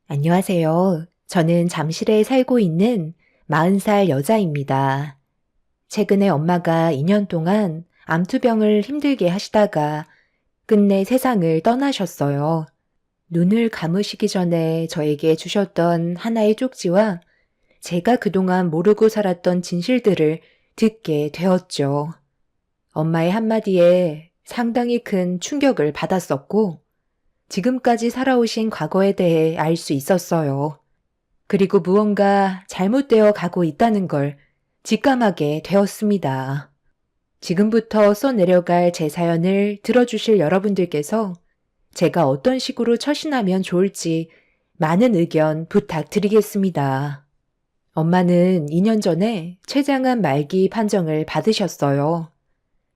안녕하세요. 저는 잠실에 살고 있는 40살 여자입니다. 최근에 엄마가 2년 동안 암투병을 힘들게 하시다가 끝내 세상을 떠나셨어요. 눈을 감으시기 전에 저에게 주셨던 하나의 쪽지와 제가 그동안 모르고 살았던 진실들을 듣게 되었죠. 엄마의 한마디에 상당히 큰 충격을 받았었고, 지금까지 살아오신 과거에 대해 알 수 있었어요. 그리고 무언가 잘못되어 가고 있다는 걸 직감하게 되었습니다. 지금부터 써내려갈 제 사연을 들어주실 여러분들께서 제가 어떤 식으로 처신하면 좋을지 많은 의견 부탁드리겠습니다. 엄마는 2년 전에 췌장암 말기 판정을 받으셨어요.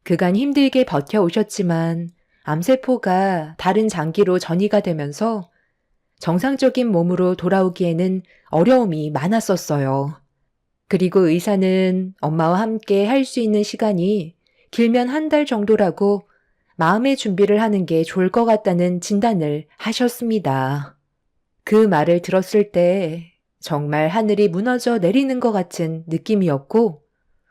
그간 힘들게 버텨오셨지만 암세포가 다른 장기로 전이가 되면서 정상적인 몸으로 돌아오기에는 어려움이 많았었어요. 그리고 의사는 엄마와 함께 할 수 있는 시간이 길면 1달 정도라고 마음의 준비를 하는 게 좋을 것 같다는 진단을 하셨습니다. 그 말을 들었을 때 정말 하늘이 무너져 내리는 것 같은 느낌이었고,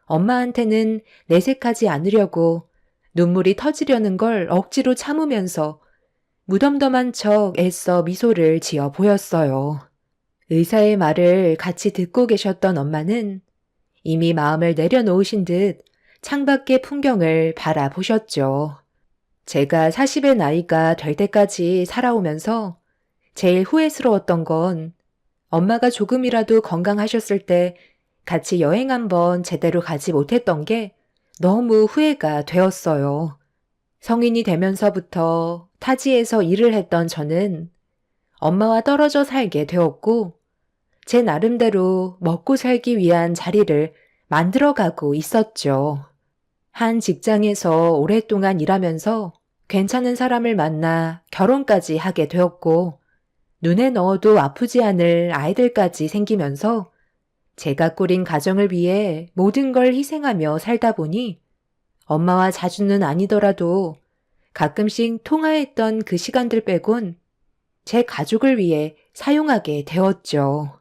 엄마한테는 내색하지 않으려고 눈물이 터지려는 걸 억지로 참으면서 무덤덤한 척 애써 미소를 지어 보였어요. 의사의 말을 같이 듣고 계셨던 엄마는 이미 마음을 내려놓으신 듯 창밖의 풍경을 바라보셨죠. 제가 40의 나이가 될 때까지 살아오면서 제일 후회스러웠던 건 엄마가 조금이라도 건강하셨을 때 같이 여행 한번 제대로 가지 못했던 게 너무 후회가 되었어요. 성인이 되면서부터 타지에서 일을 했던 저는 엄마와 떨어져 살게 되었고, 제 나름대로 먹고 살기 위한 자리를 만들어가고 있었죠. 한 직장에서 오랫동안 일하면서 괜찮은 사람을 만나 결혼까지 하게 되었고, 눈에 넣어도 아프지 않을 아이들까지 생기면서 제가 꾸린 가정을 위해 모든 걸 희생하며 살다 보니 엄마와 자주는 아니더라도 가끔씩 통화했던 그 시간들 빼곤 제 가족을 위해 사용하게 되었죠.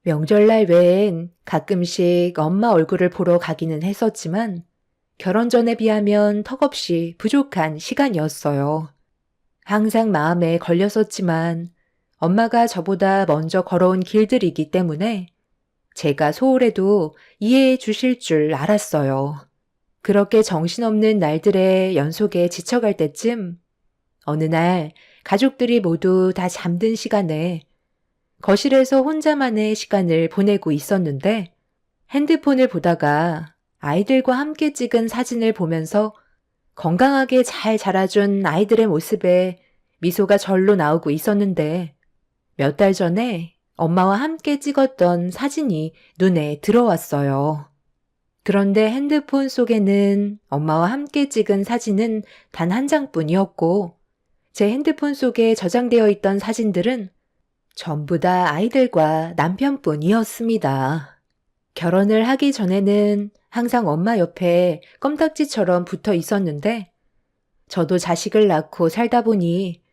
명절날 외엔 가끔씩 엄마 얼굴을 보러 가기는 했었지만 결혼 전에 비하면 턱없이 부족한 시간이었어요. 항상 마음에 걸렸었지만 엄마가 저보다 먼저 걸어온 길들이기 때문에 제가 소홀해도 이해해 주실 줄 알았어요. 그렇게 정신없는 날들의 연속에 지쳐갈 때쯤 어느 날 가족들이 모두 다 잠든 시간에 거실에서 혼자만의 시간을 보내고 있었는데 핸드폰을 보다가 아이들과 함께 찍은 사진을 보면서 건강하게 잘 자라준 아이들의 모습에 미소가 절로 나오고 있었는데 몇 달 전에 엄마와 함께 찍었던 사진이 눈에 들어왔어요. 그런데 핸드폰 속에는 엄마와 함께 찍은 사진은 단 한 장뿐이었고 제 핸드폰 속에 저장되어 있던 사진들은 전부 다 아이들과 남편뿐이었습니다. 결혼을 하기 전에는 항상 엄마 옆에 껌딱지처럼 붙어 있었는데 저도 자식을 낳고 살다 보니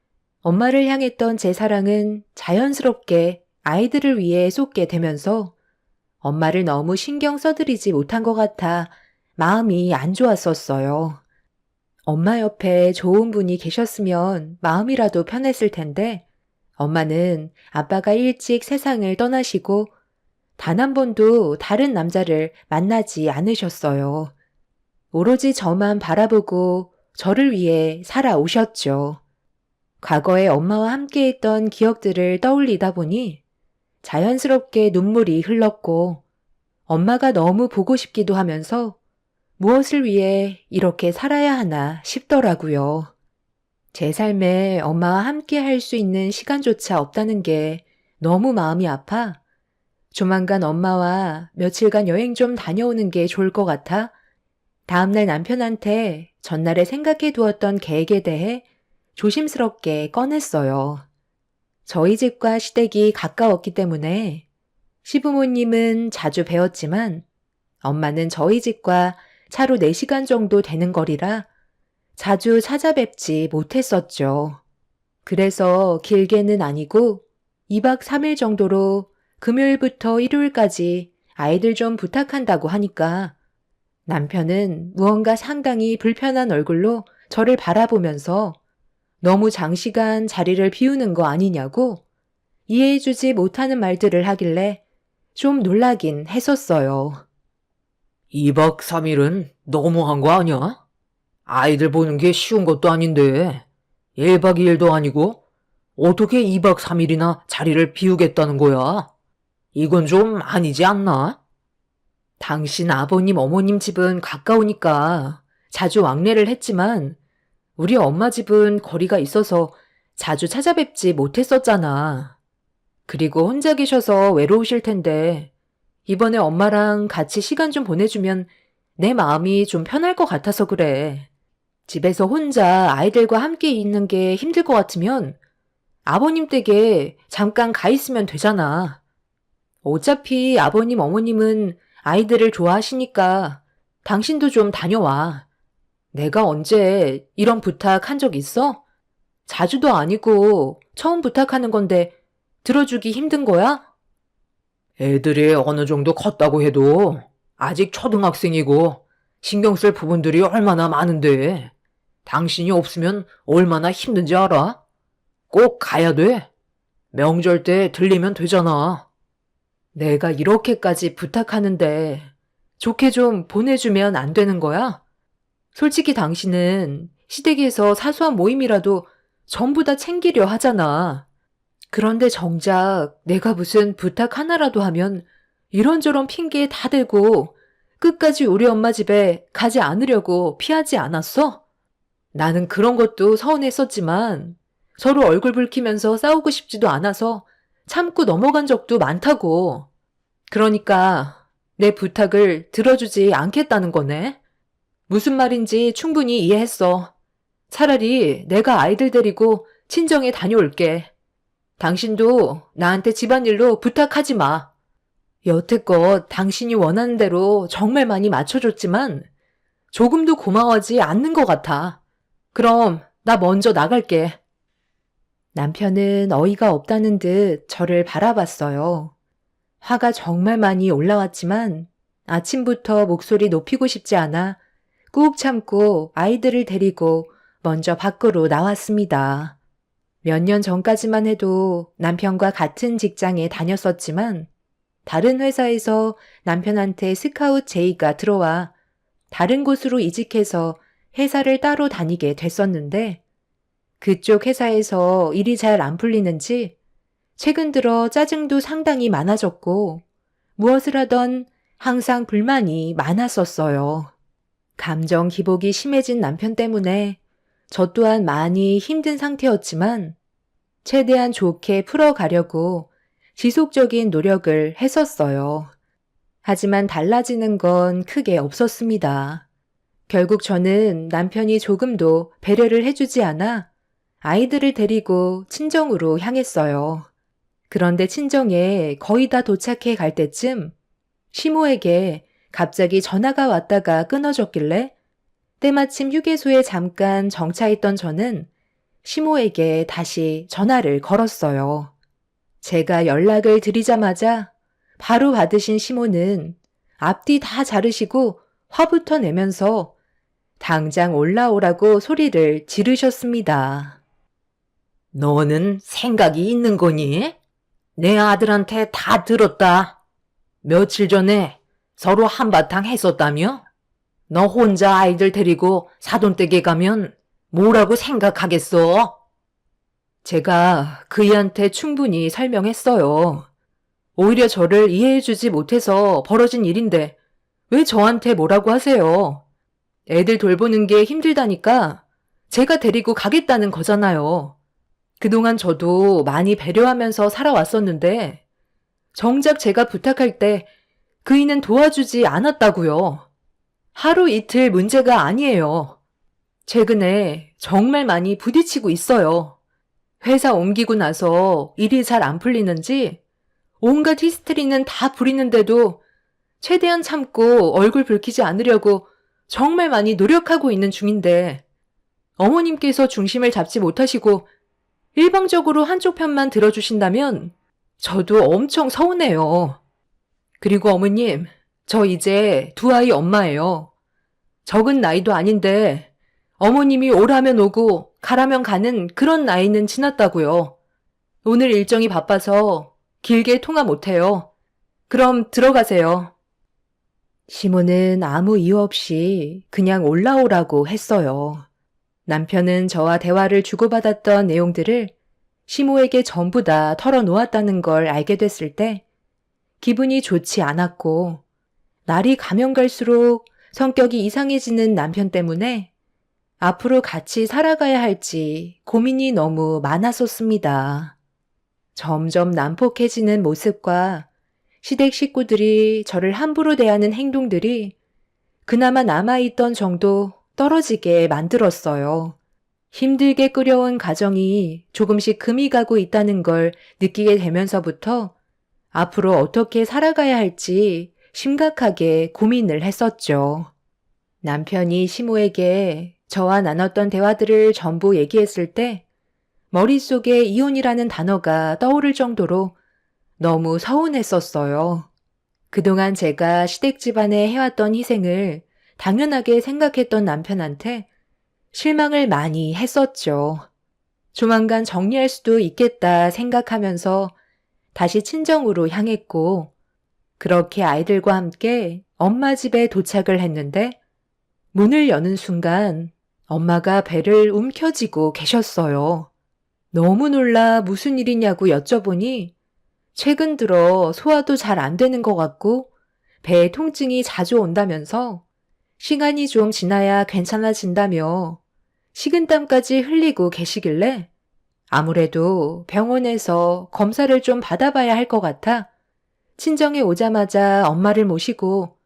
엄마를 향했던 제 사랑은 자연스럽게 아이들을 위해 쏟게 되면서 엄마를 너무 신경 써드리지 못한 것 같아 마음이 안 좋았었어요. 엄마 옆에 좋은 분이 계셨으면 마음이라도 편했을 텐데 엄마는 아빠가 일찍 세상을 떠나시고 단 한 번도 다른 남자를 만나지 않으셨어요. 오로지 저만 바라보고 저를 위해 살아오셨죠. 과거에 엄마와 함께했던 기억들을 떠올리다 보니 자연스럽게 눈물이 흘렀고 엄마가 너무 보고 싶기도 하면서 무엇을 위해 이렇게 살아야 하나 싶더라고요. 제 삶에 엄마와 함께 할 수 있는 시간조차 없다는 게 너무 마음이 아파 조만간 엄마와 며칠간 여행 좀 다녀오는 게 좋을 것 같아 다음날 남편한테 전날에 생각해 두었던 계획에 대해 조심스럽게 꺼냈어요. 저희 집과 시댁이 가까웠기 때문에 시부모님은 자주 뵈었지만 엄마는 저희 집과 차로 4시간 정도 되는 거리라 자주 찾아뵙지 못했었죠. 그래서 길게는 아니고 2박 3일 정도로 금요일부터 일요일까지 아이들 좀 부탁한다고 하니까 남편은 무언가 상당히 불편한 얼굴로 저를 바라보면서 너무 장시간 자리를 비우는 거 아니냐고 이해해주지 못하는 말들을 하길래 좀 놀라긴 했었어요. 2박 3일은 너무한 거 아니야? 아이들 보는 게 쉬운 것도 아닌데 1박 2일도 아니고 어떻게 2박 3일이나 자리를 비우겠다는 거야? 이건 좀 아니지 않나? 당신 아버님, 어머님 집은 가까우니까 자주 왕래를 했지만 우리 엄마 집은 거리가 있어서 자주 찾아뵙지 못했었잖아. 그리고 혼자 계셔서 외로우실 텐데 이번에 엄마랑 같이 시간 좀 보내주면 내 마음이 좀 편할 것 같아서 그래. 집에서 혼자 아이들과 함께 있는 게 힘들 것 같으면 아버님 댁에 잠깐 가 있으면 되잖아. 어차피 아버님, 어머님은 아이들을 좋아하시니까 당신도 좀 다녀와. 내가 언제 이런 부탁 한 적 있어? 자주도 아니고 처음 부탁하는 건데 들어주기 힘든 거야? 애들이 어느 정도 컸다고 해도 아직 초등학생이고 신경 쓸 부분들이 얼마나 많은데 당신이 없으면 얼마나 힘든지 알아? 꼭 가야 돼. 명절 때 들리면 되잖아. 내가 이렇게까지 부탁하는데 좋게 좀 보내주면 안 되는 거야? 솔직히 당신은 시댁에서 사소한 모임이라도 전부 다 챙기려 하잖아. 그런데 정작 내가 무슨 부탁 하나라도 하면 이런저런 핑계 다 대고 끝까지 우리 엄마 집에 가지 않으려고 피하지 않았어? 나는 그런 것도 서운했었지만 서로 얼굴 붉히면서 싸우고 싶지도 않아서 참고 넘어간 적도 많다고. 그러니까 내 부탁을 들어주지 않겠다는 거네. 무슨 말인지 충분히 이해했어. 차라리 내가 아이들 데리고 친정에 다녀올게. 당신도 나한테 집안일로 부탁하지 마. 여태껏 당신이 원하는 대로 정말 많이 맞춰줬지만 조금도 고마워하지 않는 것 같아. 그럼 나 먼저 나갈게. 남편은 어이가 없다는 듯 저를 바라봤어요. 화가 정말 많이 올라왔지만 아침부터 목소리 높이고 싶지 않아 꾹 참고 아이들을 데리고 먼저 밖으로 나왔습니다. 몇 년 전까지만 해도 남편과 같은 직장에 다녔었지만 다른 회사에서 남편한테 스카웃 제의가 들어와 다른 곳으로 이직해서 회사를 따로 다니게 됐었는데 그쪽 회사에서 일이 잘 안 풀리는지 최근 들어 짜증도 상당히 많아졌고 무엇을 하던 항상 불만이 많았었어요. 감정 기복이 심해진 남편 때문에 저 또한 많이 힘든 상태였지만 최대한 좋게 풀어가려고 지속적인 노력을 했었어요. 하지만 달라지는 건 크게 없었습니다. 결국 저는 남편이 조금도 배려를 해주지 않아 아이들을 데리고 친정으로 향했어요. 그런데 친정에 거의 다 도착해 갈 때쯤 시모에게 갑자기 전화가 왔다가 끊어졌길래 때마침 휴게소에 잠깐 정차했던 저는 시모에게 다시 전화를 걸었어요. 제가 연락을 드리자마자 바로 받으신 시모는 앞뒤 다 자르시고 화부터 내면서 당장 올라오라고 소리를 지르셨습니다. 너는 생각이 있는 거니? 내 아들한테 다 들었다. 며칠 전에 서로 한바탕 했었다며? 너 혼자 아이들 데리고 사돈댁에 가면 뭐라고 생각하겠어? 제가 그이한테 충분히 설명했어요. 오히려 저를 이해해주지 못해서 벌어진 일인데 왜 저한테 뭐라고 하세요? 애들 돌보는 게 힘들다니까 제가 데리고 가겠다는 거잖아요. 그동안 저도 많이 배려하면서 살아왔었는데 정작 제가 부탁할 때 그이는 도와주지 않았다고요. 하루 이틀 문제가 아니에요. 최근에 정말 많이 부딪히고 있어요. 회사 옮기고 나서 일이 잘 안 풀리는지 온갖 히스테리는 다 부리는데도 최대한 참고 얼굴 붉히지 않으려고 정말 많이 노력하고 있는 중인데 어머님께서 중심을 잡지 못하시고 일방적으로 한쪽 편만 들어주신다면 저도 엄청 서운해요. 그리고 어머님, 저 이제 두 아이 엄마예요. 적은 나이도 아닌데 어머님이 오라면 오고 가라면 가는 그런 나이는 지났다고요. 오늘 일정이 바빠서 길게 통화 못해요. 그럼 들어가세요. 시모는 아무 이유 없이 그냥 올라오라고 했어요. 남편은 저와 대화를 주고받았던 내용들을 시모에게 전부 다 털어놓았다는 걸 알게 됐을 때 기분이 좋지 않았고, 날이 가면 갈수록 성격이 이상해지는 남편 때문에 앞으로 같이 살아가야 할지 고민이 너무 많았었습니다. 점점 난폭해지는 모습과 시댁 식구들이 저를 함부로 대하는 행동들이 그나마 남아있던 정도 떨어지게 만들었어요. 힘들게 끌어온 가정이 조금씩 금이 가고 있다는 걸 느끼게 되면서부터 앞으로 어떻게 살아가야 할지 심각하게 고민을 했었죠. 남편이 시모에게 저와 나눴던 대화들을 전부 얘기했을 때 머릿속에 이혼이라는 단어가 떠오를 정도로 너무 서운했었어요. 그동안 제가 시댁 집안에 해왔던 희생을 당연하게 생각했던 남편한테 실망을 많이 했었죠. 조만간 정리할 수도 있겠다 생각하면서 다시 친정으로 향했고, 그렇게 아이들과 함께 엄마 집에 도착을 했는데 문을 여는 순간 엄마가 배를 움켜쥐고 계셨어요. 너무 놀라 무슨 일이냐고 여쭤보니 최근 들어 소화도 잘 안 되는 것 같고 배에 통증이 자주 온다면서 시간이 좀 지나야 괜찮아진다며 식은땀까지 흘리고 계시길래 아무래도 병원에서 검사를 좀 받아봐야 할 것 같아 친정에 오자마자 엄마를 모시고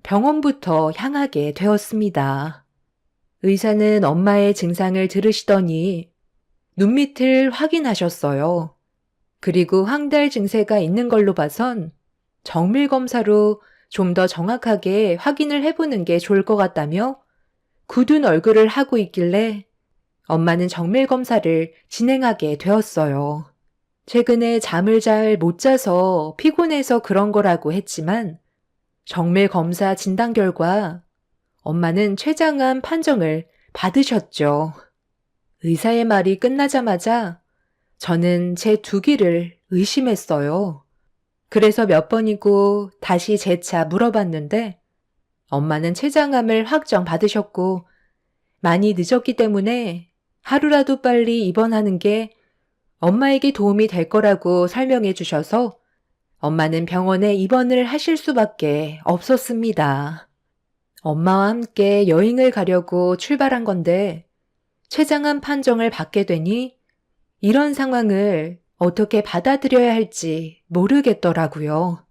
병원부터 향하게 되었습니다. 의사는 엄마의 증상을 들으시더니 눈밑을 확인하셨어요. 그리고 황달 증세가 있는 걸로 봐선 정밀 검사로 좀 더 정확하게 확인을 해보는 게 좋을 것 같다며 굳은 얼굴을 하고 있길래 엄마는 정밀 검사를 진행하게 되었어요. 최근에 잠을 잘 못 자서 피곤해서 그런 거라고 했지만 정밀 검사 진단 결과 엄마는 췌장암 판정을 받으셨죠. 의사의 말이 끝나자마자 저는 제 두 귀를 의심했어요. 그래서 몇 번이고 다시 재차 물어봤는데 엄마는 췌장암을 확정받으셨고 많이 늦었기 때문에 하루라도 빨리 입원하는 게 엄마에게 도움이 될 거라고 설명해 주셔서 엄마는 병원에 입원을 하실 수밖에 없었습니다. 엄마와 함께 여행을 가려고 출발한 건데 췌장암 판정을 받게 되니 이런 상황을 어떻게 받아들여야 할지 모르겠더라고요.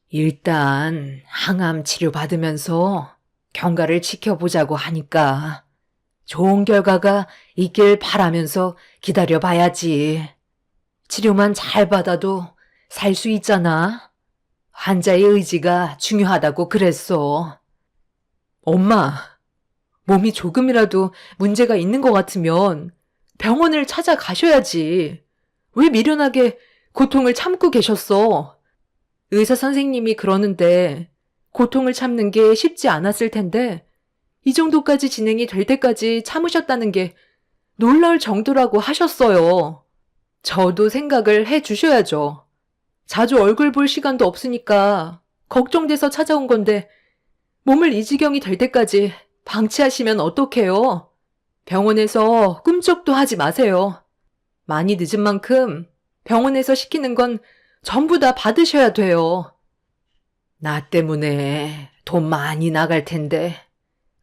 일단 항암 치료 받으면서 경과를 지켜보자고 하니까 좋은 결과가 있길 바라면서 기다려봐야지. 치료만 잘 받아도 살 수 있잖아. 환자의 의지가 중요하다고 그랬어. 엄마, 몸이 조금이라도 문제가 있는 것 같으면 병원을 찾아가셔야지. 왜 미련하게 고통을 참고 계셨어? 의사 선생님이 그러는데 고통을 참는 게 쉽지 않았을 텐데 이 정도까지 진행이 될 때까지 참으셨다는 게 놀라울 정도라고 하셨어요. 저도 생각을 해 주셔야죠. 자주 얼굴 볼 시간도 없으니까 걱정돼서 찾아온 건데 몸을 이 지경이 될 때까지 방치하시면 어떡해요? 병원에서 꿈쩍도 하지 마세요. 많이 늦은 만큼 병원에서 시키는 건 전부 다 받으셔야 돼요. 나 때문에 돈 많이 나갈 텐데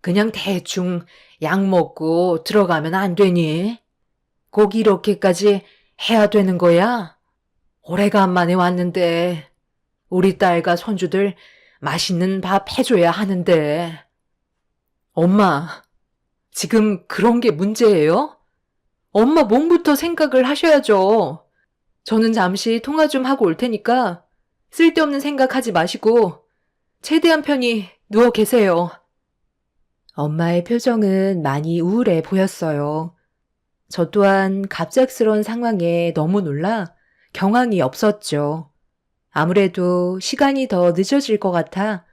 그냥 대충 약 먹고 들어가면 안 되니? 꼭 이렇게까지 해야 되는 거야? 오래간만에 왔는데 우리 딸과 손주들 맛있는 밥 해줘야 하는데. 엄마, 지금 그런 게 문제예요? 엄마 몸부터 생각을 하셔야죠. 저는 잠시 통화 좀 하고 올 테니까 쓸데없는 생각하지 마시고 최대한 편히 누워 계세요. 엄마의 표정은 많이 우울해 보였어요. 저 또한 갑작스러운 상황에 너무 놀라 경황이 없었죠. 아무래도 시간이 더 늦어질 것 같아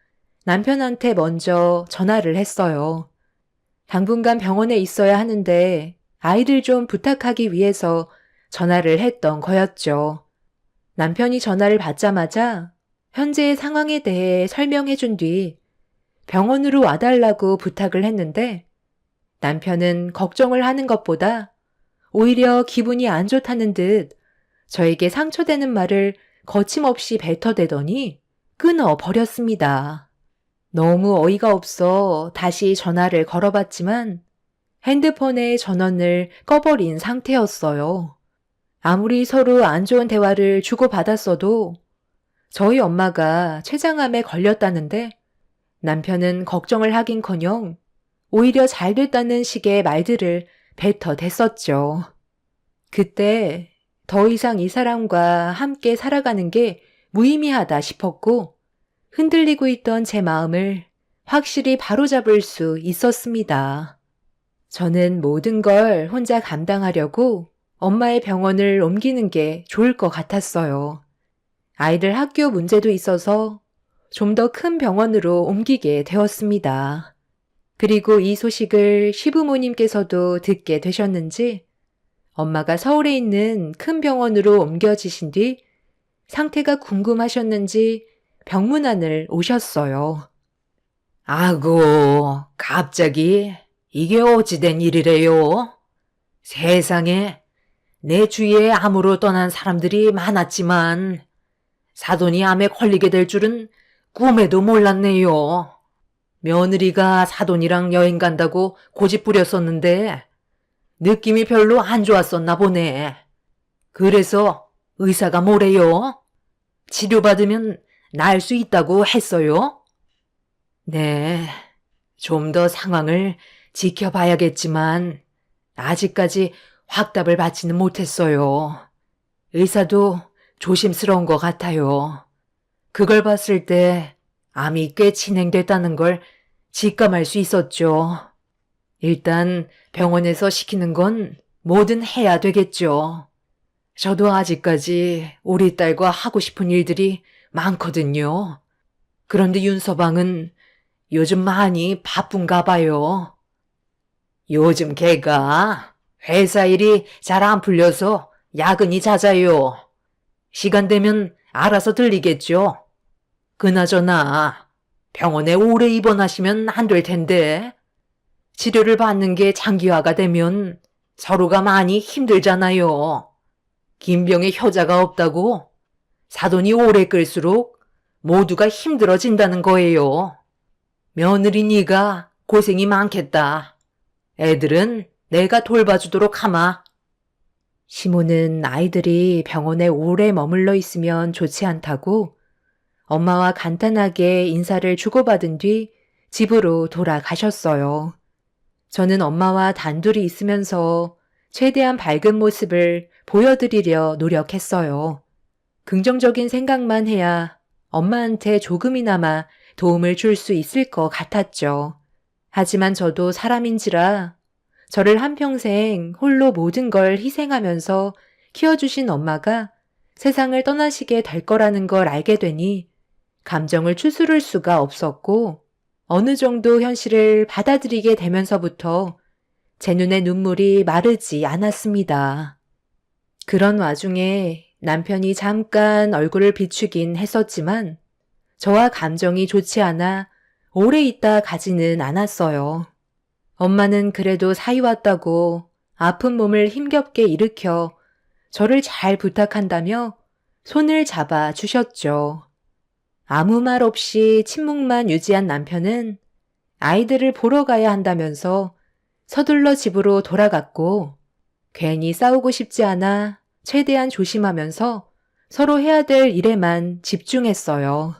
남편한테 먼저 전화를 했어요. 당분간 병원에 있어야 하는데 아이들 좀 부탁하기 위해서 전화를 했던 거였죠. 남편이 전화를 받자마자 현재의 상황에 대해 설명해 준 뒤 병원으로 와달라고 부탁을 했는데 남편은 걱정을 하는 것보다 오히려 기분이 안 좋다는 듯 저에게 상처되는 말을 거침없이 뱉어대더니 끊어 버렸습니다. 너무 어이가 없어 다시 전화를 걸어봤지만 핸드폰의 전원을 꺼버린 상태였어요. 아무리 서로 안 좋은 대화를 주고받았어도 저희 엄마가 췌장암에 걸렸다는데 남편은 걱정을 하긴커녕 오히려 잘 됐다는 식의 말들을 뱉어댔었죠. 그때 더 이상 이 사람과 함께 살아가는 게 무의미하다 싶었고 흔들리고 있던 제 마음을 확실히 바로잡을 수 있었습니다. 저는 모든 걸 혼자 감당하려고 엄마의 병원을 옮기는 게 좋을 것 같았어요. 아이들 학교 문제도 있어서 좀 더 큰 병원으로 옮기게 되었습니다. 그리고 이 소식을 시부모님께서도 듣게 되셨는지 엄마가 서울에 있는 큰 병원으로 옮겨지신 뒤 상태가 궁금하셨는지 병문안을 오셨어요. 아고, 갑자기 이게 어찌된 일이래요? 세상에 내 주위에 암으로 떠난 사람들이 많았지만 사돈이 암에 걸리게 될 줄은 꿈에도 몰랐네요. 며느리가 사돈이랑 여행 간다고 고집 부렸었는데 느낌이 별로 안 좋았었나 보네. 그래서 의사가 뭐래요? 치료받으면 나을 수 있다고 했어요? 네, 좀 더 상황을 지켜봐야겠지만 아직까지 확답을 받지는 못했어요. 의사도 조심스러운 것 같아요. 그걸 봤을 때 암이 꽤 진행됐다는 걸 직감할 수 있었죠. 일단 병원에서 시키는 건 뭐든 해야 되겠죠. 저도 아직까지 우리 딸과 하고 싶은 일들이 많거든요. 그런데 윤서방은 요즘 많이 바쁜가 봐요. 요즘 걔가 회사 일이 잘 안 풀려서 야근이 잦아요. 시간 되면 알아서 들리겠죠. 그나저나 병원에 오래 입원하시면 안 될 텐데 치료를 받는 게 장기화가 되면 서로가 많이 힘들잖아요. 김병에 효자가 없다고 사돈이 오래 끌수록 모두가 힘들어진다는 거예요. 며느리 네가 고생이 많겠다. 애들은 내가 돌봐주도록 하마. 시모는 아이들이 병원에 오래 머물러 있으면 좋지 않다고 엄마와 간단하게 인사를 주고받은 뒤 집으로 돌아가셨어요. 저는 엄마와 단둘이 있으면서 최대한 밝은 모습을 보여드리려 노력했어요. 긍정적인 생각만 해야 엄마한테 조금이나마 도움을 줄 수 있을 것 같았죠. 하지만 저도 사람인지라 저를 한평생 홀로 모든 걸 희생하면서 키워주신 엄마가 세상을 떠나시게 될 거라는 걸 알게 되니 감정을 추스를 수가 없었고 어느 정도 현실을 받아들이게 되면서부터 제 눈에 눈물이 마르지 않았습니다. 그런 와중에 남편이 잠깐 얼굴을 비추긴 했었지만 저와 감정이 좋지 않아 오래 있다 가지는 않았어요. 엄마는 그래도 사이 왔다고 아픈 몸을 힘겹게 일으켜 저를 잘 부탁한다며 손을 잡아 주셨죠. 아무 말 없이 침묵만 유지한 남편은 아이들을 보러 가야 한다면서 서둘러 집으로 돌아갔고 괜히 싸우고 싶지 않아 최대한 조심하면서 서로 해야 될 일에만 집중했어요.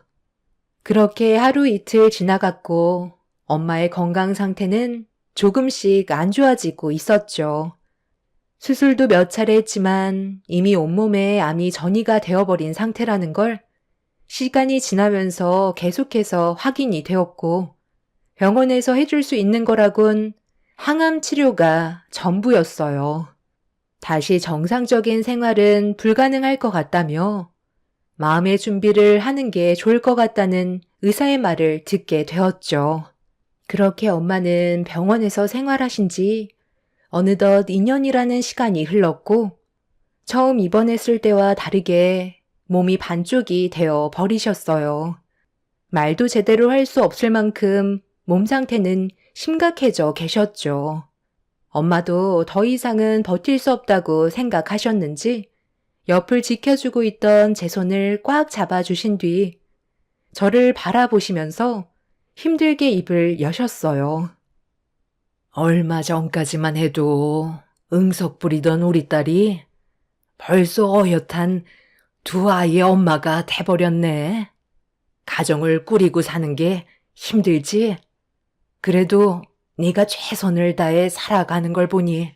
그렇게 하루 이틀 지나갔고 엄마의 건강 상태는 조금씩 안 좋아지고 있었죠. 수술도 몇 차례 했지만 이미 온몸에 암이 전이가 되어버린 상태라는 걸 시간이 지나면서 계속해서 확인이 되었고 병원에서 해줄 수 있는 거라곤 항암 치료가 전부였어요. 다시 정상적인 생활은 불가능할 것 같다며 마음의 준비를 하는 게 좋을 것 같다는 의사의 말을 듣게 되었죠. 그렇게 엄마는 병원에서 생활하신 지 어느덧 2년이라는 시간이 흘렀고 처음 입원했을 때와 다르게 몸이 반쪽이 되어 버리셨어요. 말도 제대로 할 수 없을 만큼 몸 상태는 심각해져 계셨죠. 엄마도 더 이상은 버틸 수 없다고 생각하셨는지 옆을 지켜주고 있던 제 손을 꽉 잡아주신 뒤 저를 바라보시면서 힘들게 입을 여셨어요. 얼마 전까지만 해도 응석 부리던 우리 딸이 벌써 어엿한 두 아이의 엄마가 돼버렸네. 가정을 꾸리고 사는 게 힘들지? 그래도 네가 최선을 다해 살아가는 걸 보니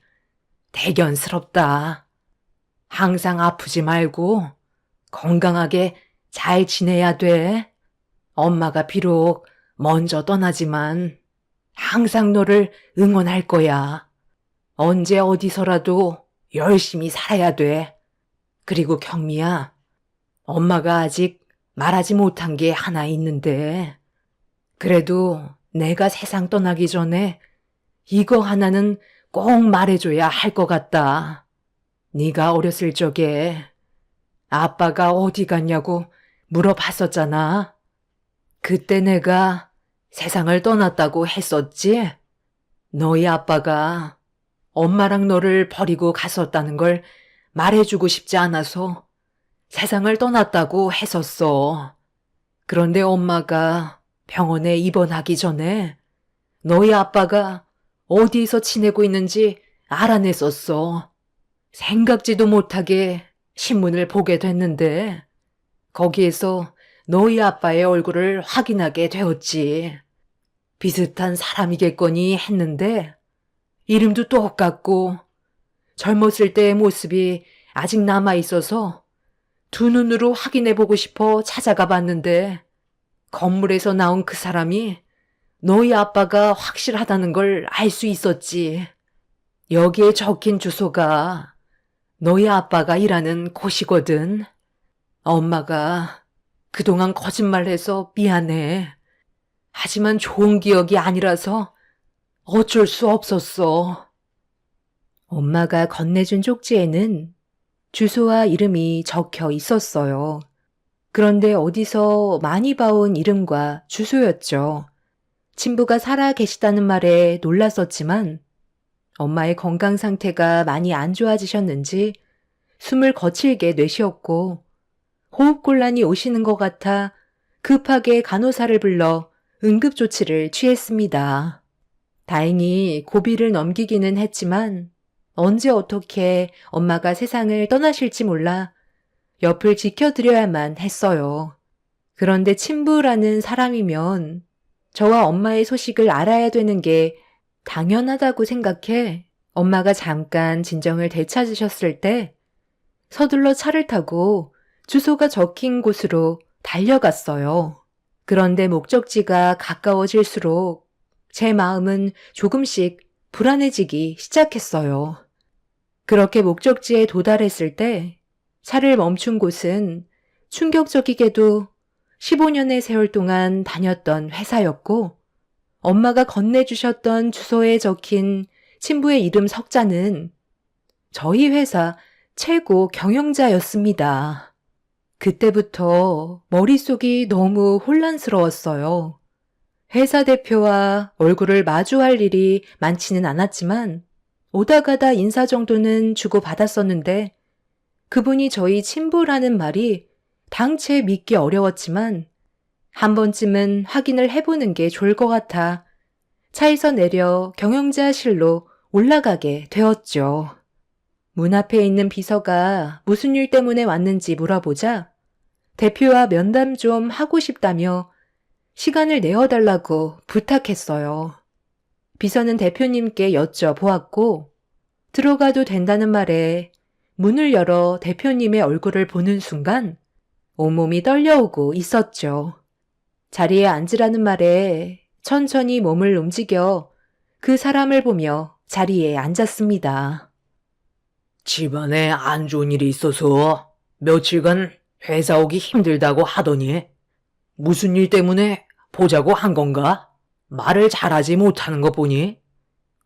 대견스럽다. 항상 아프지 말고 건강하게 잘 지내야 돼. 엄마가 비록 먼저 떠나지만 항상 너를 응원할 거야. 언제 어디서라도 열심히 살아야 돼. 그리고 경미야, 엄마가 아직 말하지 못한 게 하나 있는데, 그래도 내가 세상 떠나기 전에 이거 하나는 꼭 말해줘야 할 것 같다. 네가 어렸을 적에 아빠가 어디 갔냐고 물어봤었잖아. 그때 내가 세상을 떠났다고 했었지? 너희 아빠가 엄마랑 너를 버리고 갔었다는 걸 말해주고 싶지 않아서 세상을 떠났다고 했었어. 그런데 엄마가 병원에 입원하기 전에 너희 아빠가 어디서 지내고 있는지 알아냈었어. 생각지도 못하게 신문을 보게 됐는데 거기에서 너희 아빠의 얼굴을 확인하게 되었지. 비슷한 사람이겠거니 했는데 이름도 똑같고 젊었을 때의 모습이 아직 남아있어서 두 눈으로 확인해보고 싶어 찾아가 봤는데 건물에서 나온 그 사람이 너희 아빠가 확실하다는 걸 알 수 있었지. 여기에 적힌 주소가 너희 아빠가 일하는 곳이거든. 엄마가 그동안 거짓말해서 미안해. 하지만 좋은 기억이 아니라서 어쩔 수 없었어. 엄마가 건네준 쪽지에는 주소와 이름이 적혀 있었어요. 그런데 어디서 많이 봐온 이름과 주소였죠. 친부가 살아 계시다는 말에 놀랐었지만 엄마의 건강 상태가 많이 안 좋아지셨는지 숨을 거칠게 내쉬었고 호흡곤란이 오시는 것 같아 급하게 간호사를 불러 응급조치를 취했습니다. 다행히 고비를 넘기기는 했지만 언제 어떻게 엄마가 세상을 떠나실지 몰라 옆을 지켜드려야만 했어요. 그런데 친부라는 사람이면 저와 엄마의 소식을 알아야 되는 게 당연하다고 생각해 엄마가 잠깐 진정을 되찾으셨을 때 서둘러 차를 타고 주소가 적힌 곳으로 달려갔어요. 그런데 목적지가 가까워질수록 제 마음은 조금씩 불안해지기 시작했어요. 그렇게 목적지에 도달했을 때 차를 멈춘 곳은 충격적이게도 15년의 세월 동안 다녔던 회사였고 엄마가 건네주셨던 주소에 적힌 친부의 이름 석자는 저희 회사 최고 경영자였습니다. 그때부터 머릿속이 너무 혼란스러웠어요. 회사 대표와 얼굴을 마주할 일이 많지는 않았지만 오다 가다 인사 정도는 주고받았었는데 그분이 저희 친부라는 말이 당최 믿기 어려웠지만 한 번쯤은 확인을 해보는 게 좋을 것 같아 차에서 내려 경영자실로 올라가게 되었죠. 문 앞에 있는 비서가 무슨 일 때문에 왔는지 물어보자 대표와 면담 좀 하고 싶다며 시간을 내어달라고 부탁했어요. 비서는 대표님께 여쭤보았고 들어가도 된다는 말에 문을 열어 대표님의 얼굴을 보는 순간 온몸이 떨려오고 있었죠. 자리에 앉으라는 말에 천천히 몸을 움직여 그 사람을 보며 자리에 앉았습니다. 집안에 안 좋은 일이 있어서 며칠간 회사 오기 힘들다고 하더니 무슨 일 때문에 보자고 한 건가? 말을 잘하지 못하는 것 보니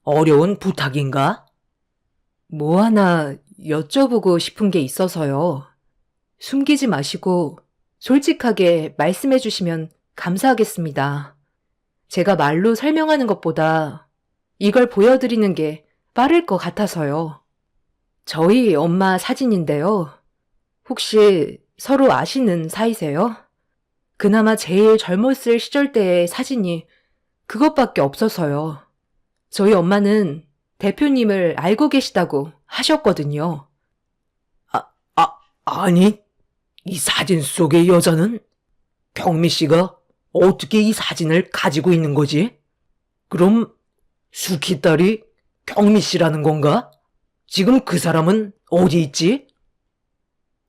어려운 부탁인가? 뭐 하나 여쭤보고 싶은 게 있어서요. 숨기지 마시고 솔직하게 말씀해 주시면 감사하겠습니다. 제가 말로 설명하는 것보다 이걸 보여드리는 게 빠를 것 같아서요. 저희 엄마 사진인데요. 혹시 서로 아시는 사이세요? 그나마 제일 젊었을 시절 때의 사진이 그것밖에 없어서요. 저희 엄마는 대표님을 알고 계시다고 하셨거든요. 아니, 이 사진 속의 여자는 경미 씨가 어떻게 이 사진을 가지고 있는 거지? 그럼 수키 딸이 경미 씨라는 건가? 지금 그 사람은 어디 있지?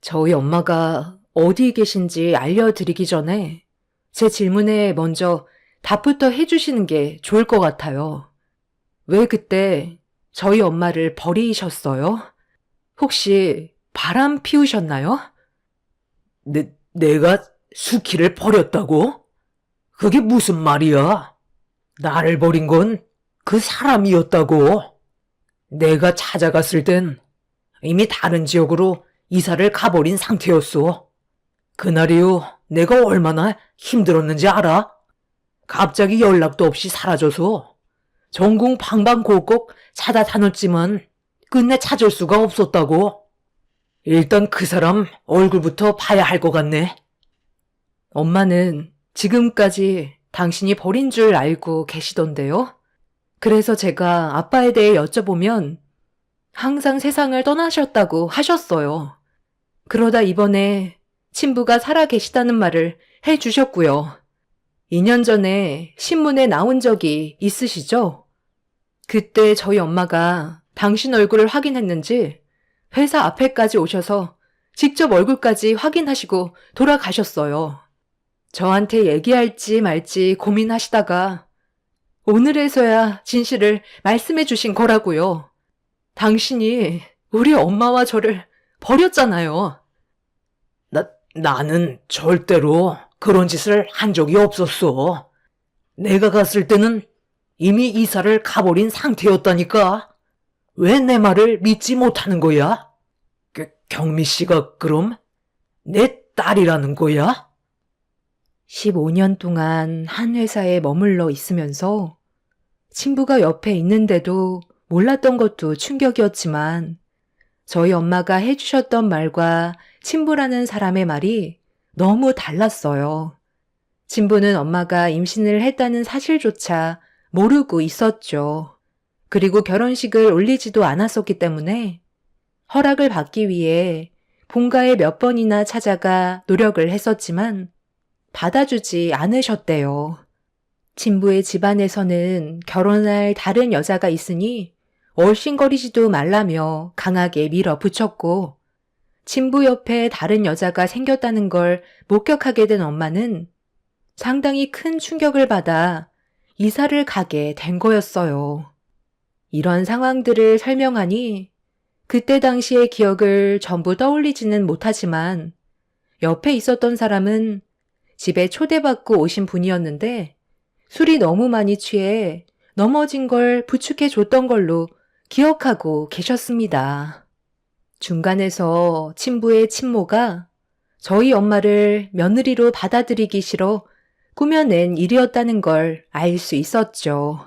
저희 엄마가 어디 계신지 알려드리기 전에 제 질문에 먼저 답부터 해주시는 게 좋을 것 같아요. 왜 그때 저희 엄마를 버리셨어요? 혹시 바람 피우셨나요? 내가 수키를 버렸다고? 그게 무슨 말이야? 나를 버린 건 그 사람이었다고. 내가 찾아갔을 땐 이미 다른 지역으로 이사를 가버린 상태였어. 그날 이후 내가 얼마나 힘들었는지 알아? 갑자기 연락도 없이 사라져서 전국 방방곡곡 찾아다녔지만 끝내 찾을 수가 없었다고. 일단 그 사람 얼굴부터 봐야 할 것 같네. 엄마는 지금까지 당신이 버린 줄 알고 계시던데요? 그래서 제가 아빠에 대해 여쭤보면 항상 세상을 떠나셨다고 하셨어요. 그러다 이번에 친부가 살아 계시다는 말을 해 주셨고요. 2년 전에 신문에 나온 적이 있으시죠? 그때 저희 엄마가 당신 얼굴을 확인했는지 회사 앞에까지 오셔서 직접 얼굴까지 확인하시고 돌아가셨어요. 저한테 얘기할지 말지 고민하시다가 오늘에서야 진실을 말씀해 주신 거라고요. 당신이 우리 엄마와 저를 버렸잖아요. 나는 절대로 그런 짓을 한 적이 없었어. 내가 갔을 때는 이미 이사를 가버린 상태였다니까. 왜 내 말을 믿지 못하는 거야? 경미 씨가 그럼 내 딸이라는 거야? 15년 동안 한 회사에 머물러 있으면서 친부가 옆에 있는데도 몰랐던 것도 충격이었지만 저희 엄마가 해주셨던 말과 친부라는 사람의 말이 너무 달랐어요. 친부는 엄마가 임신을 했다는 사실조차 모르고 있었죠. 그리고 결혼식을 올리지도 않았었기 때문에 허락을 받기 위해 본가에 몇 번이나 찾아가 노력을 했었지만 받아주지 않으셨대요. 친부의 집안에서는 결혼할 다른 여자가 있으니 얼씬거리지도 말라며 강하게 밀어붙였고 친부 옆에 다른 여자가 생겼다는 걸 목격하게 된 엄마는 상당히 큰 충격을 받아 이사를 가게 된 거였어요. 이런 상황들을 설명하니 그때 당시의 기억을 전부 떠올리지는 못하지만 옆에 있었던 사람은 집에 초대받고 오신 분이었는데 술이 너무 많이 취해 넘어진 걸 부축해 줬던 걸로 기억하고 계셨습니다. 중간에서 친부의 친모가 저희 엄마를 며느리로 받아들이기 싫어 꾸며낸 일이었다는 걸 알 수 있었죠.